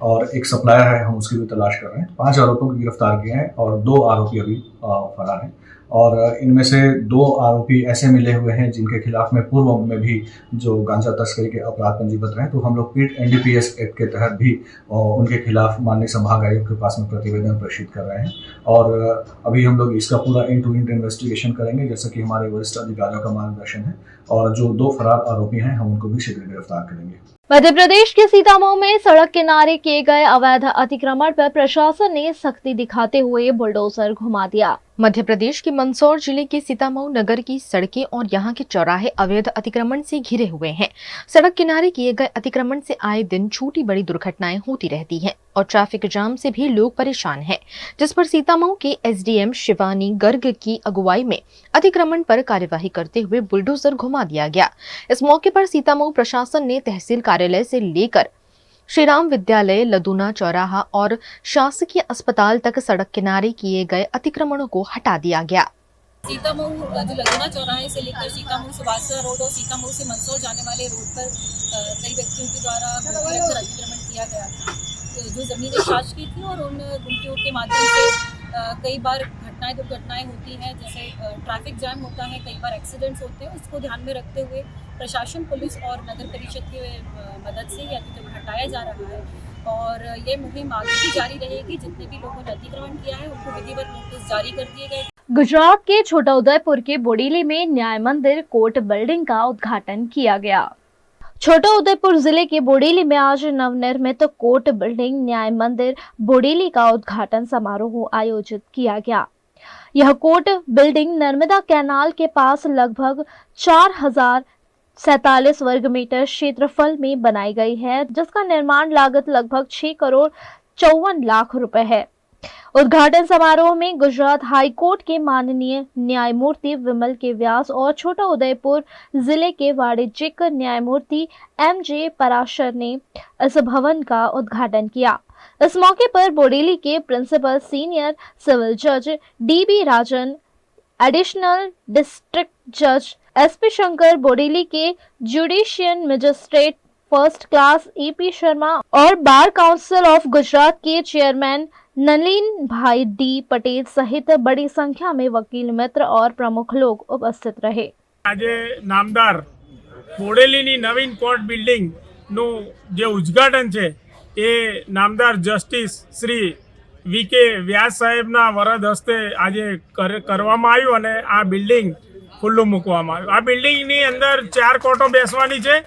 और एक सप्लायर है, हम उसकी भी तलाश कर रहे हैं। 5 आरोपियों को गिरफ्तार किए हैं और 2 आरोपी अभी फरार हैं और इनमें से 2 आरोपी ऐसे मिले हुए हैं जिनके खिलाफ में पूर्व में भी जो गांजा तस्करी के अपराध पंजीबद्ध रहे। तो हम लोग पीट एनडीपीएस एक्ट के तहत भी उनके खिलाफ माननीय संभाग आयुक्त के पास में प्रतिवेदन प्रेषित कर रहे हैं और अभी हम लोग इसका पूरा एंड टू एंड इन्वेस्टिगेशन करेंगे जैसा कि हमारे वरिष्ठ अधिकारियों का मार्गदर्शन है और जो 2 फरार आरोपी हैं हम उनको भी शीघ्र गिरफ्तार करेंगे। मध्य प्रदेश के सीतामऊ में सड़क किनारे किए गए अवैध अतिक्रमण पर प्रशासन ने सख्ती दिखाते हुए बुलडोजर घुमा दिया। मध्य प्रदेश के मंदसौर जिले के सीतामऊ नगर की सड़कें और यहां के चौराहे अवैध अतिक्रमण से घिरे हुए हैं। सड़क किनारे किए गए अतिक्रमण से आए दिन छोटी बड़ी दुर्घटनाएं होती रहती हैं और ट्रैफिक जाम से भी लोग परेशान हैं, जिस पर सीतामऊ के एसडीएम शिवानी गर्ग की अगुवाई में अतिक्रमण पर कार्यवाही करते हुए बुलडोजर घुमा दिया गया। इस मौके पर सीतामऊ प्रशासन ने तहसील कार्यालय से लेकर श्रीराम विद्यालय, लदूना चौराहा और शासकीय अस्पताल तक सड़क किनारे किए गए अतिक्रमणों को हटा दिया गया। सीतामऊ जो लदूना चौराहे से लेकर सीतामऊ सुभाषचंद्र रोड और सीतामऊ से मंदसौर जाने वाले रोड पर कई व्यक्तियों के द्वारा अतिक्रमण किया गया था। जो जमीनें शासकीय थी और उन गुमटियों के माध्यम से कई बार दुर्घटनाएं होती हैं, जैसे ट्रैफिक जाम होता है, कई बार एक्सीडेंट्स होते हैं। इसको ध्यान में रखते हुए प्रशासन, पुलिस और नगर परिषद की मदद से ये अतिक्रमण हटाया जा रहा है और ये मुहिम आगे भी जारी रहेगी। जितने भी लोगों ने अतिक्रमण किया है उनको विधिवत नोटिस जारी कर दिए गए। गुजरात के छोटा उदयपुर के बोडीली में न्याय मंदिर कोर्ट बिल्डिंग का उद्घाटन किया गया। छोटा उदयपुर जिले के बोडीली में आज नवनिर्मित कोर्ट बिल्डिंग न्याय मंदिर बोडीली का उद्घाटन समारोह आयोजित किया गया। यह कोर्ट बिल्डिंग नर्मदा कैनाल के पास लगभग 4047 वर्ग मीटर क्षेत्रफल में बनाई गई है, जिसका निर्माण लागत लगभग 6 करोड़ 54 लाख रुपए है। उद्घाटन समारोह में गुजरात हाई कोर्ट के माननीय न्यायमूर्ति विमल के व्यास और छोटा उदयपुर जिले के वाणिज्यिक न्यायमूर्ति एमजे पराशर ने इस भवन का उद्घाटन किया। इस मौके पर बोडीली के प्रिंसिपल सीनियर सिविल जज डीबी राजन, एडिशनल डिस्ट्रिक्ट जज एसपी शंकर, बोडीली के judicial magistrate first class EP Sharma और बार काउंसिल ऑफ गुजरात के चेयरमैन नलिन भाई डी पटेल सहित बड़ी संख्या में वकील मित्र और प्रमुख लोग उपस्थित रहे। આજે નામદાર બોડેલીની નવીન કોર્ટ બિલ્ડિંગનું જે ઉદ્ઘાટન છે એ નામદાર જસ્ટિસ શ્રી વીકે વ્યાસ સાહેબના વરદ હસ્તે આજે કરવામાં આવ્યું અને આ બિલ્ડિંગ ખુલ્લું મૂકવામાં આવ્યું। આ બિલ્ડિંગની અંદર 4 કોર્ટો બેસવાની છે।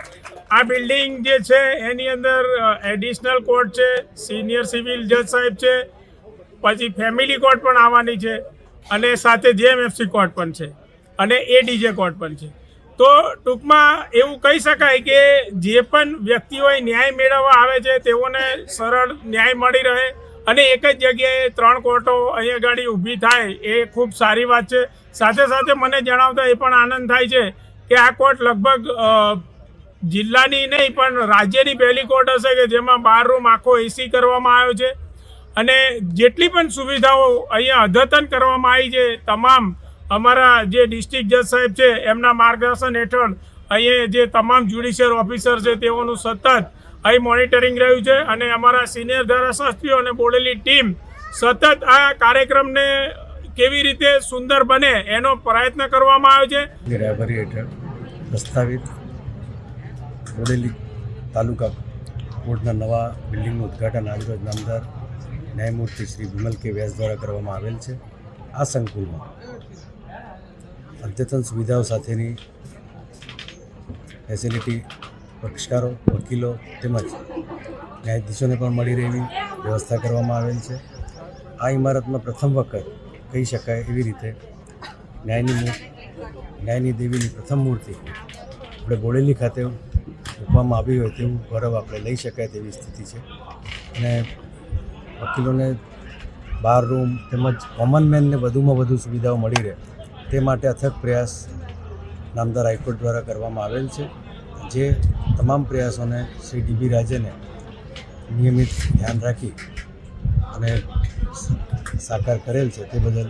આ બિલ્ડિંગ જે છે એની અંદર એડિશનલ કોર્ટ છે, સિનિયર સિવિલ જજ સાહેબ છે, પછી ફેમિલી કોર્ટ પણ આવવાની છે અને સાથે જેએમએફસી કોર્ટ પણ છે અને એડીજે કોર્ટ પણ છે। તો ટૂંકમાં એવું કહી શકાય કે જે પણ વ્યક્તિઓએ ન્યાય મેળવવા આવે છે તેઓને સરળ ન્યાય મળી રહે અને એક જ જગ્યાએ 3 કોર્ટો અહીંયા ગાડી ઊભી થાય એ ખૂબ સારી વાત છે। સાથે સાથે મને જણાવતા એ પણ આનંદ થાય છે કે આ કોર્ટ લગભગ જિલ્લાની નહીં પણ રાજ્યની પહેલી કોર્ટ હશે કે જેમાં 12 રૂમ આખો એસી કરવામાં આવ્યો છે અને જેટલી પણ સુવિધાઓ અહીંયા અદ્યતન કરવામાં આવી છે તમામ અમારા જે ડિસ્ટ્રિક્ટ જજ સાહેબ છે એમના માર્ગદર્શન હેઠળ અહીંયા જે તમામ જ્યુડિશિયલ ઓફિસર છે તેઓનું સતત અહીં મોનિટરિંગ રહ્યું છે અને અમારા સિનિયર ધારાશાસ્ત્રીઓ અને બોડેલી ટીમ સતત આ કાર્યક્રમને કેવી રીતે સુંદર બને એનો પ્રયત્ન કરવામાં આવ્યો છે. રાયભરી હેઠળ પ્રસ્તાવિત બોડેલી તાલુકા કોર્ટના નવા બિલ્ડિંગનું ઉદ્ઘાટન આજરોજ નામદાર ન્યાયમૂર્તિ શ્રી વિમલ કે વ્યાસ દ્વારા કરવામાં આવેલ છે. આ સંકુલમાં અદ્યતન સુવિધાઓ સાથેની ફેસિલિટી પક્ષકારો, વકીલો તેમજ ન્યાયાધીશોને પણ મળી રહેવી વ્યવસ્થા કરવામાં આવેલ છે. આ ઇમારતમાં પ્રથમ વખત કહી શકાય એવી રીતે ન્યાયની દેવીની પ્રથમ મૂર્તિ આપણે બોડેલી ખાતે મૂકવામાં આવી હોય તેવું ગૌરવ આપણે લઈ શકાય તેવી સ્થિતિ છે. અને વકીલોને બાર રૂમ તેમજ કોમન મેનને વધુમાં વધુ સુવિધાઓ મળી રહે તે માટે અથક પ્રયાસ નામદાર હાઈકોર્ટ દ્વારા કરવામાં આવેલ છે. જે તમામ પ્રયાસોને શ્રી ડીબી રાજેને નિયમિત ધ્યાન રાખી અને સાકાર કરેલ છે તે બદલ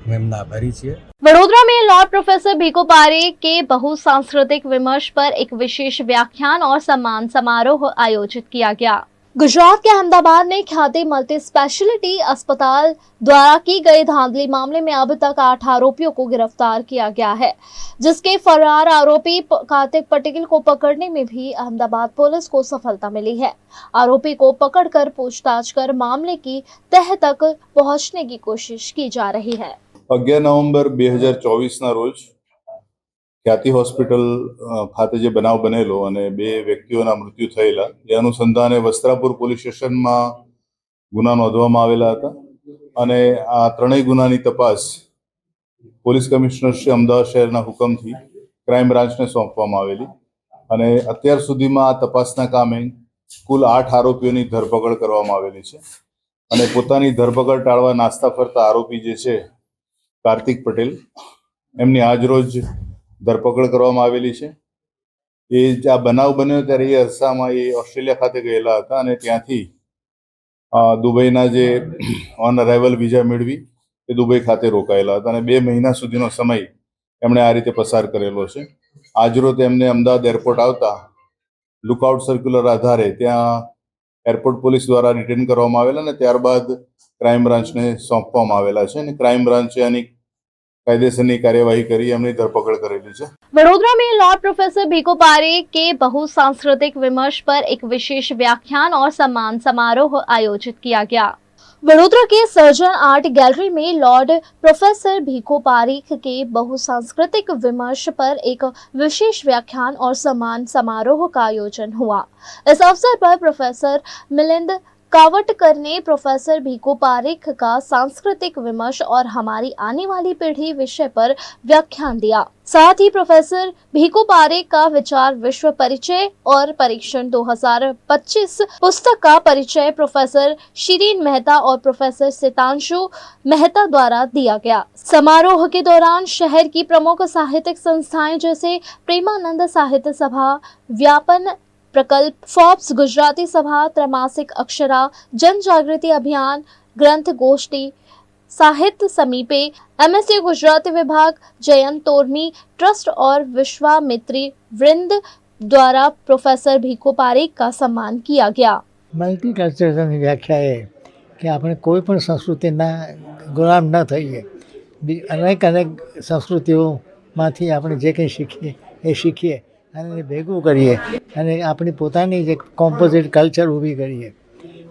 हम एमना आभारी છીએ. वडोदरा में लॉ प्रोफेसर भीको पारेख के बहुसांस्कृतिक विमर्श पर एक विशेष व्याख्यान और सम्मान समारोह आयोजित किया गया. गुजरात के अहमदाबाद में ख्याति मल्टी स्पेशलिटी अस्पताल द्वारा की गई धांधली मामले में अब तक 8 आरोपियों को गिरफ्तार किया गया है, जिसके फरार आरोपी कार्तिक पटेल को पकड़ने में भी अहमदाबाद पुलिस को सफलता मिली है. आरोपी को पकड़कर पूछताछ कर मामले की तह तक पहुंचने की कोशिश की जा रही है. 11 નવેમ્બર 2024 રોજ ખ્યાતિ હોસ્પિટલ ખાતે જે બનાવ બનેલો અને 2 વ્યક્તિઓના મૃત્યુ થયેલા એ અનુસંધાને વસ્ત્રાપુર પોલીસ સ્ટેશનમાં ગુના નોંધવામાં આવેલા હતા અને આ ત્રણેય ગુનાની તપાસ પોલીસ કમિશનર શ્રી અમદાવાદ શહેરના હુકમથી ક્રાઇમ બ્રાન્ચને સોંપવામાં આવેલી અને અત્યાર સુધીમાં આ તપાસના કામે કુલ 8 આરોપીઓની ધરપકડ કરવામાં આવેલી છે અને પોતાની ધરપકડ ટાળવા નાસ્તા ફરતા આરોપી જે છે કાર્તિક પટેલ એમની આજરોજ ધરપકડ કરવામાં આવેલી છે. એ આ બનાવ બન્યો ત્યારે એ અરસામાં એ ઓસ્ટ્રેલિયા ખાતે ગયેલા હતા અને ત્યાંથી દુબઈના જે ઓન અરાઇવલ વિઝા મેળવી એ દુબઈ ખાતે રોકાયેલા હતા અને 2 મહિના સુધીનો સમય એમણે આ રીતે પસાર કરેલો છે. આજરોજ એમને અમદાવાદ એરપોર્ટ આવતા લુકઆઉટ સર્ક્યુલર આધારે ત્યાં એરપોર્ટ પોલીસ દ્વારા ડિટેન કરવામાં આવેલા અને ત્યારબાદ ક્રાઇમ બ્રાન્ચને સોંપવામાં આવેલા છે અને ક્રાઇમ બ્રાન્ચે આની कायदेसरनी कार्यवाही करी हमने धरपकड़ करेली है. वडोदरा में लॉ प्रोफेसर भीको पारेख के बहुसांस्कृतिक विमर्श पर एक विशेष व्याख्यान और सम्मान समारोह आयोजित किया गया. वडोदरा के सर्जन आर्ट गैलरी में लॉर्ड प्रोफेसर भीको पारेख के बहुसांस्कृतिक विमर्श पर एक विशेष व्याख्यान और सम्मान समारोह का आयोजन हुआ. इस अवसर पर प्रोफेसर मिलिंद कावटकर ने प्रोफेसर भीको पारेख का सांस्कृतिक विमर्श और हमारी आने वाली पीढ़ी विषय पर व्याख्यान दिया. साथ ही प्रोफेसर भीको पारेख का विचार विश्व परिचय और परीक्षण 2025 पुस्तक का परिचय प्रोफेसर शिरीन मेहता और प्रोफेसर सितांशु मेहता द्वारा दिया गया. समारोह के दौरान शहर की प्रमुख साहित्यिक संस्थाएं जैसे प्रेमानंद साहित्य सभा, व्यापन प्रकल्प, फोर्ब्स गुजराती सभा, त्रैमासिक अक्षरा, जन जागृति अभियान, ग्रंथ गोष्ठी, साहित्य समीपे, एमएससी गुजराती विभाग, जयंत तोरमी ट्रस्ट और विश्वामित्री वृंद द्वारा प्रोफेसर भीको पारेख का सम्मान किया गया. મલ્ટીકલ્ચરલની વ્યાખ્યા એ કે આપણે કોઈ પણ સંસ્કૃતિના ગુલામ ન થઈએ. અનેક સંસ્કૃતિઓમાંથી આપણે જે કંઈ શીખીએ એ શીખીએ અને ભેગું કરીએ અને આપણી પોતાની જે કોમ્પોઝિટ કલ્ચર ઊભી કરીએ.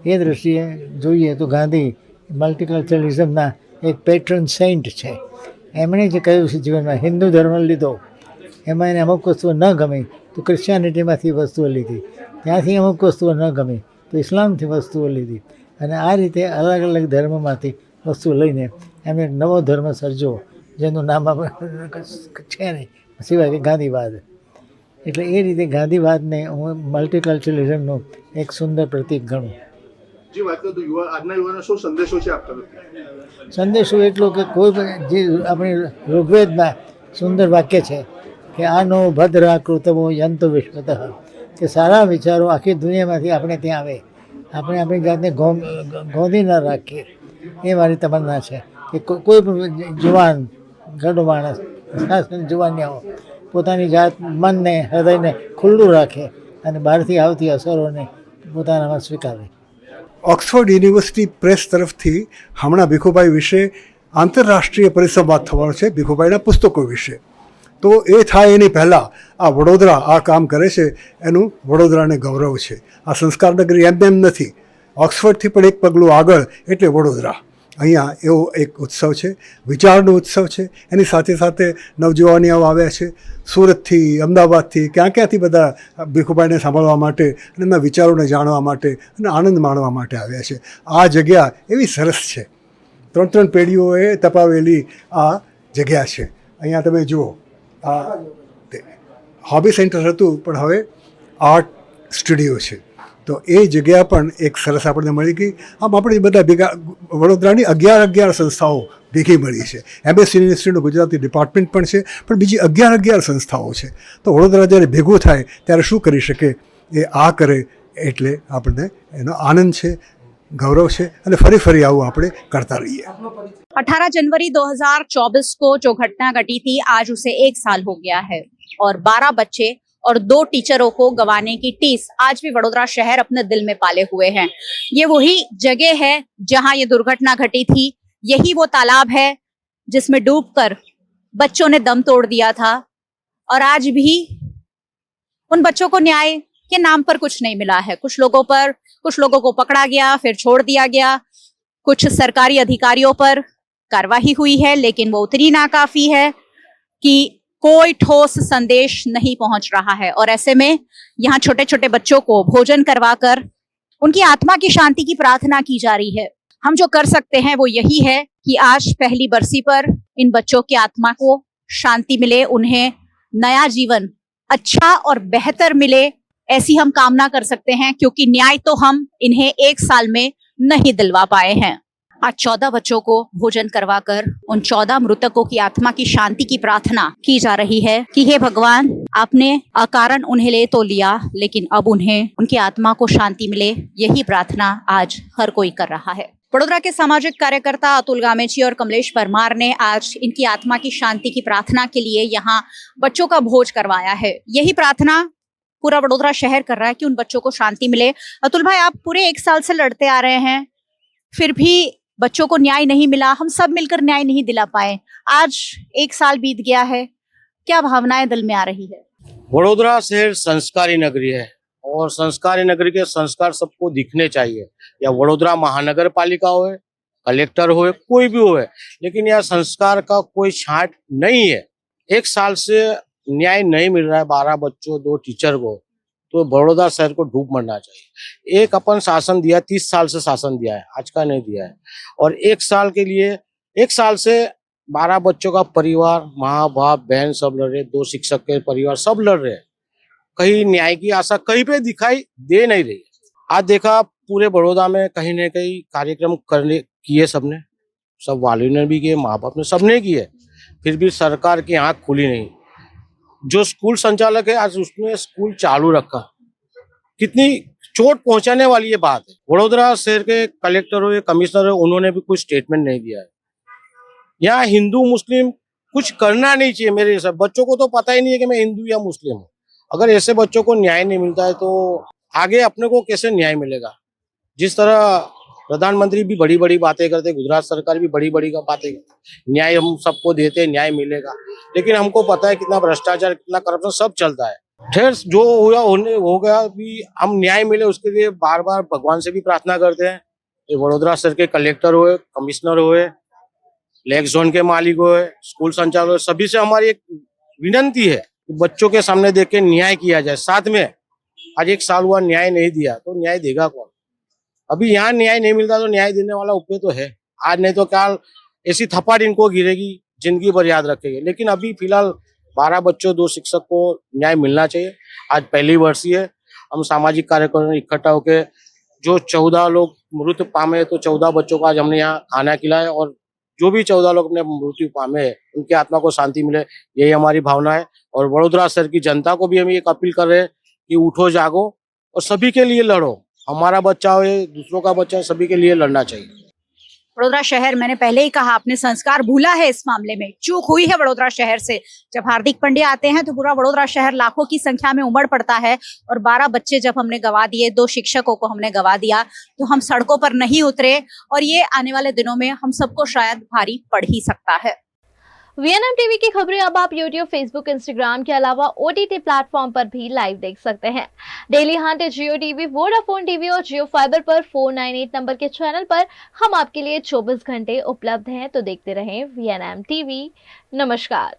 એ દૃષ્ટિએ જોઈએ તો ગાંધી મલ્ટીકલ્ચરલિઝમના એક પેટ્રન સેન્ટ છે. એમણે જે કહ્યું છે જીવનમાં હિન્દુ ધર્મ લીધો, એમાં એને અમુક વસ્તુઓ ન ગમી તો ક્રિશ્ચિયાનિટીમાંથી વસ્તુઓ લીધી, ત્યાંથી અમુક વસ્તુઓ ન ગમી તો ઇસ્લામથી વસ્તુઓ લીધી અને આ રીતે અલગ અલગ ધર્મમાંથી વસ્તુઓ લઈને એમણે નવો ધર્મ સર્જ્યો જેનું નામ છે નહીં સિવાય કે ગાંધીવાદ. એટલે એ રીતે ગાંધીવાદને હું મલ્ટીકલ્ચરલિઝમનું એક સુંદર પ્રતીક ગણું. જે વાત કરું તો આજના યુવાનો શું સંદેશો છે આપતા? સંદેશો એટલો કે કોઈ પણ જે આપણી ઋગ્વેદના સુંદર વાક્ય છે કે આનો ભદ્રા કૃતમો યંતો વિશ્વતઃ, કે સારા વિચારો આખી દુનિયામાંથી આપણે ત્યાં આવે, આપણે આપણી જાતને ગોંધી ન રાખીએ. એ મારી તમન્ના છે કે કોઈ પણ જુવાન ગઢો માણસ ખાસ કરીને જુવાનિયાઓ પોતાની જાત મનને હૃદયને ખુલ્લું રાખે અને બહારથી આવતી અસરોને પોતાનામાં સ્વીકારે. ઓક્સફર્ડ યુનિવર્સિટી પ્રેસ તરફથી હમણાં ભીખુભાઈ વિશે આંતરરાષ્ટ્રીય પરિસંવાદ થવાનો છે, ભીખુભાઈના પુસ્તકો વિશે. તો એ થાય એની પહેલાં આ વડોદરા આ કામ કરે છે એનું વડોદરાને ગૌરવ છે. આ સંસ્કાર નગરી એમ નથી, ઓક્સફર્ડથી પણ એક પગલું આગળ એટલે વડોદરા. અહીંયા એવો એક ઉત્સવ છે, વિચારનો ઉત્સવ છે. એની સાથે સાથે નવજવાનીઓ આવ્યા છે સુરતથી, અમદાવાદથી, ક્યાંથી બધા ભીખુભાઈને સાંભળવા માટે અને એમના વિચારોને જાણવા માટે અને આનંદ માણવા માટે આવ્યા છે. આ જગ્યા એવી સરસ છે, 3 પેઢીઓએ તપાવેલી આ જગ્યા છે. અહીંયા તમે જુઓ, આ હોબી સેન્ટર હતું પણ હવે આર્ટ સ્ટુડિયો છે. તો એ જગ્યા પણ એક સરસ આપણને મળી ગઈ. આમ આપણે બધા ભેગા વડોદરાની 11 સંસ્થાઓ ભેગી મળી છે. MS યુનિવર્સિટીનું ગુજરાતી ડિપાર્ટમેન્ટ પણ છે, પણ બીજી 11 સંસ્થાઓ છે. તો વડોદરા જ્યારે ભેગું થાય ત્યારે શું કરી શકે, એ આ કરે એટલે આપણને એનો આનંદ છે, गौरव છે અને ફરી આવું આપણે કરતા રહીએ. 18 जनवरी 2024 को जो घटना घटी थी, आज उसे 1 साल हो गया है और 12 बच्चे और 2 टीचरों को गंवाने की टीस आज भी वडोदरा शहर अपने दिल में पाले हुए हैं. ये वही जगह है जहां ये दुर्घटना घटी थी. यही वो तालाब है जिसमें डूबकर बच्चों ने दम तोड़ दिया था और आज भी उन बच्चों को न्याय के नाम पर कुछ नहीं मिला है. कुछ लोगों को पकड़ा गया, फिर छोड़ दिया गया. कुछ सरकारी अधिकारियों पर कार्रवाई हुई है, लेकिन वो उतनी नाकाफी है कि कोई ठोस संदेश नहीं पहुंच रहा है. और ऐसे में यहाँ छोटे छोटे बच्चों को भोजन करवाकर उनकी आत्मा की शांति की प्रार्थना की जा रही है. हम जो कर सकते हैं वो यही है कि आज पहली बरसी पर इन बच्चों की आत्मा को शांति मिले, उन्हें नया जीवन अच्छा और बेहतर मिले, ऐसी हम कामना कर सकते हैं. क्योंकि न्याय तो हम इन्हें 1 साल में नहीं दिलवा पाए हैं. आज 14 बच्चों को भोजन करवाकर उन 14 मृतकों की आत्मा की शांति की प्रार्थना की जा रही है कि हे भगवान, आपने अकारण उन्हें ले तो लिया, लेकिन अब उन्हें उनकी आत्मा को शांति मिले. यही प्रार्थना आज हर कोई कर रहा है. वडोदरा के सामाजिक कार्यकर्ता अतुल गामेची और कमलेश परमार ने आज इनकी आत्मा की शांति की प्रार्थना के लिए यहाँ बच्चों का भोज करवाया है. यही प्रार्थना पूरा वडोदरा शहर कर रहा है कि उन बच्चों को शांति मिले. अतुल भाई, आप पूरे 1 साल से लड़ते आ रहे हैं, फिर भी बच्चों को न्याय नहीं मिला, हम सब मिलकर न्याय नहीं दिला पाए. आज 1 साल बीत गया है, क्या भावनाएं दिल में आ रही है? वडोदरा शहर संस्कारी नगरी है और संस्कारी नगरी के संस्कार सबको दिखने चाहिए. या वडोदरा महानगर पालिका हो, कलेक्टर हो, कोई भी हो, लेकिन यह संस्कार का कोई छांट नहीं है. 1 साल से न्याय नहीं मिल रहा है 12 बच्चों 2 टीचर को, तो बड़ौदा शहर को डूब मरना चाहिए. एक अपन शासन दिया, 30 साल से शासन दिया है, आज का नहीं दिया है. और 1 साल के लिए 1 साल से 12 बच्चों का परिवार, माँ बाप बहन सब लड़ रहे, 2 शिक्षक के परिवार सब लड़ रहे हैं. कहीं न्याय की आशा कहीं पे दिखाई दे नहीं रही. आज देखा पूरे बड़ौदा में कहीं न कहीं कार्यक्रम किए सबने, सब वालियों ने भी किए, माँ बाप ने सबने किए, फिर भी सरकार की आंख खुली नहीं. जो स्कूल संचालक है आज उसने स्कूल चालू रखा. कितनी चोट पहुंचाने वाली ये बात है. वडोदरा शहर के कलेक्टर हो, कमिश्नर हो, उन्होंने भी कोई स्टेटमेंट नहीं दिया है. यहाँ हिंदू मुस्लिम कुछ करना नहीं चाहिए. मेरे हिसाब बच्चों को तो पता ही नहीं है कि मैं हिंदू या मुस्लिम हूँ. अगर ऐसे बच्चों को न्याय नहीं मिलता है तो आगे अपने को कैसे न्याय मिलेगा? जिस तरह प्रधानमंत्री भी बड़ी बड़ी बातें करते, गुजरात सरकार भी बड़ी बड़ी बातें करते, न्याय हम सबको देते, न्याय मिलेगा, लेकिन हमको पता है कितना भ्रष्टाचार, कितना करप्शन सब चलता है. खैर, जो हुआ हो गया. भी हम न्याय मिले उसके लिए बार बार भगवान से भी प्रार्थना करते हैं. ये वडोदरा शहर के कलेक्टर हुए, कमिश्नर हुए, लेक जोन के मालिक हुए, स्कूल संचालक हुए, सभी से हमारी एक विनंती है कि बच्चों के सामने देख के न्याय किया जाए. साथ में आज 1 साल हुआ न्याय नहीं दिया तो न्याय देगा कौन? अभी यहाँ न्याय नहीं मिलता तो न्याय देने वाला ऊपर तो है. आज नहीं तो कल ऐसी थप्पड़ इनको गिरेगी, जिंदगी भर याद रखेंगे. लेकिन अभी फिलहाल 12 बच्चों 2 शिक्षक को न्याय मिलना चाहिए. आज पहली वर्षीय है. हम सामाजिक कार्यकर्ता इकट्ठा होकर जो 14 लोग मृत पामे, तो 14 बच्चों को आज हमने यहाँ खाना खिलाया और जो भी 14 लोग अपने मृत्यु पामे उनकी आत्मा को शांति मिले, यही हमारी भावना है. और वडोदरा शहर की जनता को भी हम एक अपील कर रहे हैं कि उठो जागो और सभी के लिए लड़ो. हमारा बच्चा हो, दूसरों का बच्चा हो, सभी के लिए लड़ना चाहिए. वडोदरा शहर, मैंने पहले ही कहा, अपने संस्कार भूला है। इस मामले में चूक हुई है वडोदरा शहर से। जब हार्दिक पांड्या आते हैं तो पूरा वडोदरा शहर लाखों की संख्या में उमड़ पड़ता है और 12 बच्चे जब हमने गवा दिए, 2 शिक्षकों को हमने गवा दिया, तो हम सड़कों पर नहीं उतरे और ये आने वाले दिनों में हम सबको शायद भारी पड़ ही सकता है। VNM टीवी की खबरें अब आप YouTube, Facebook, Instagram के अलावा OTT प्लेटफॉर्म पर भी लाइव देख सकते हैं। डेली हंट, जियो टीवी, वोडाफोन टीवी और जियो फाइबर पर 498 नंबर के चैनल पर हम आपके लिए 24 घंटे उपलब्ध हैं। तो देखते रहें VNM टीवी। नमस्कार।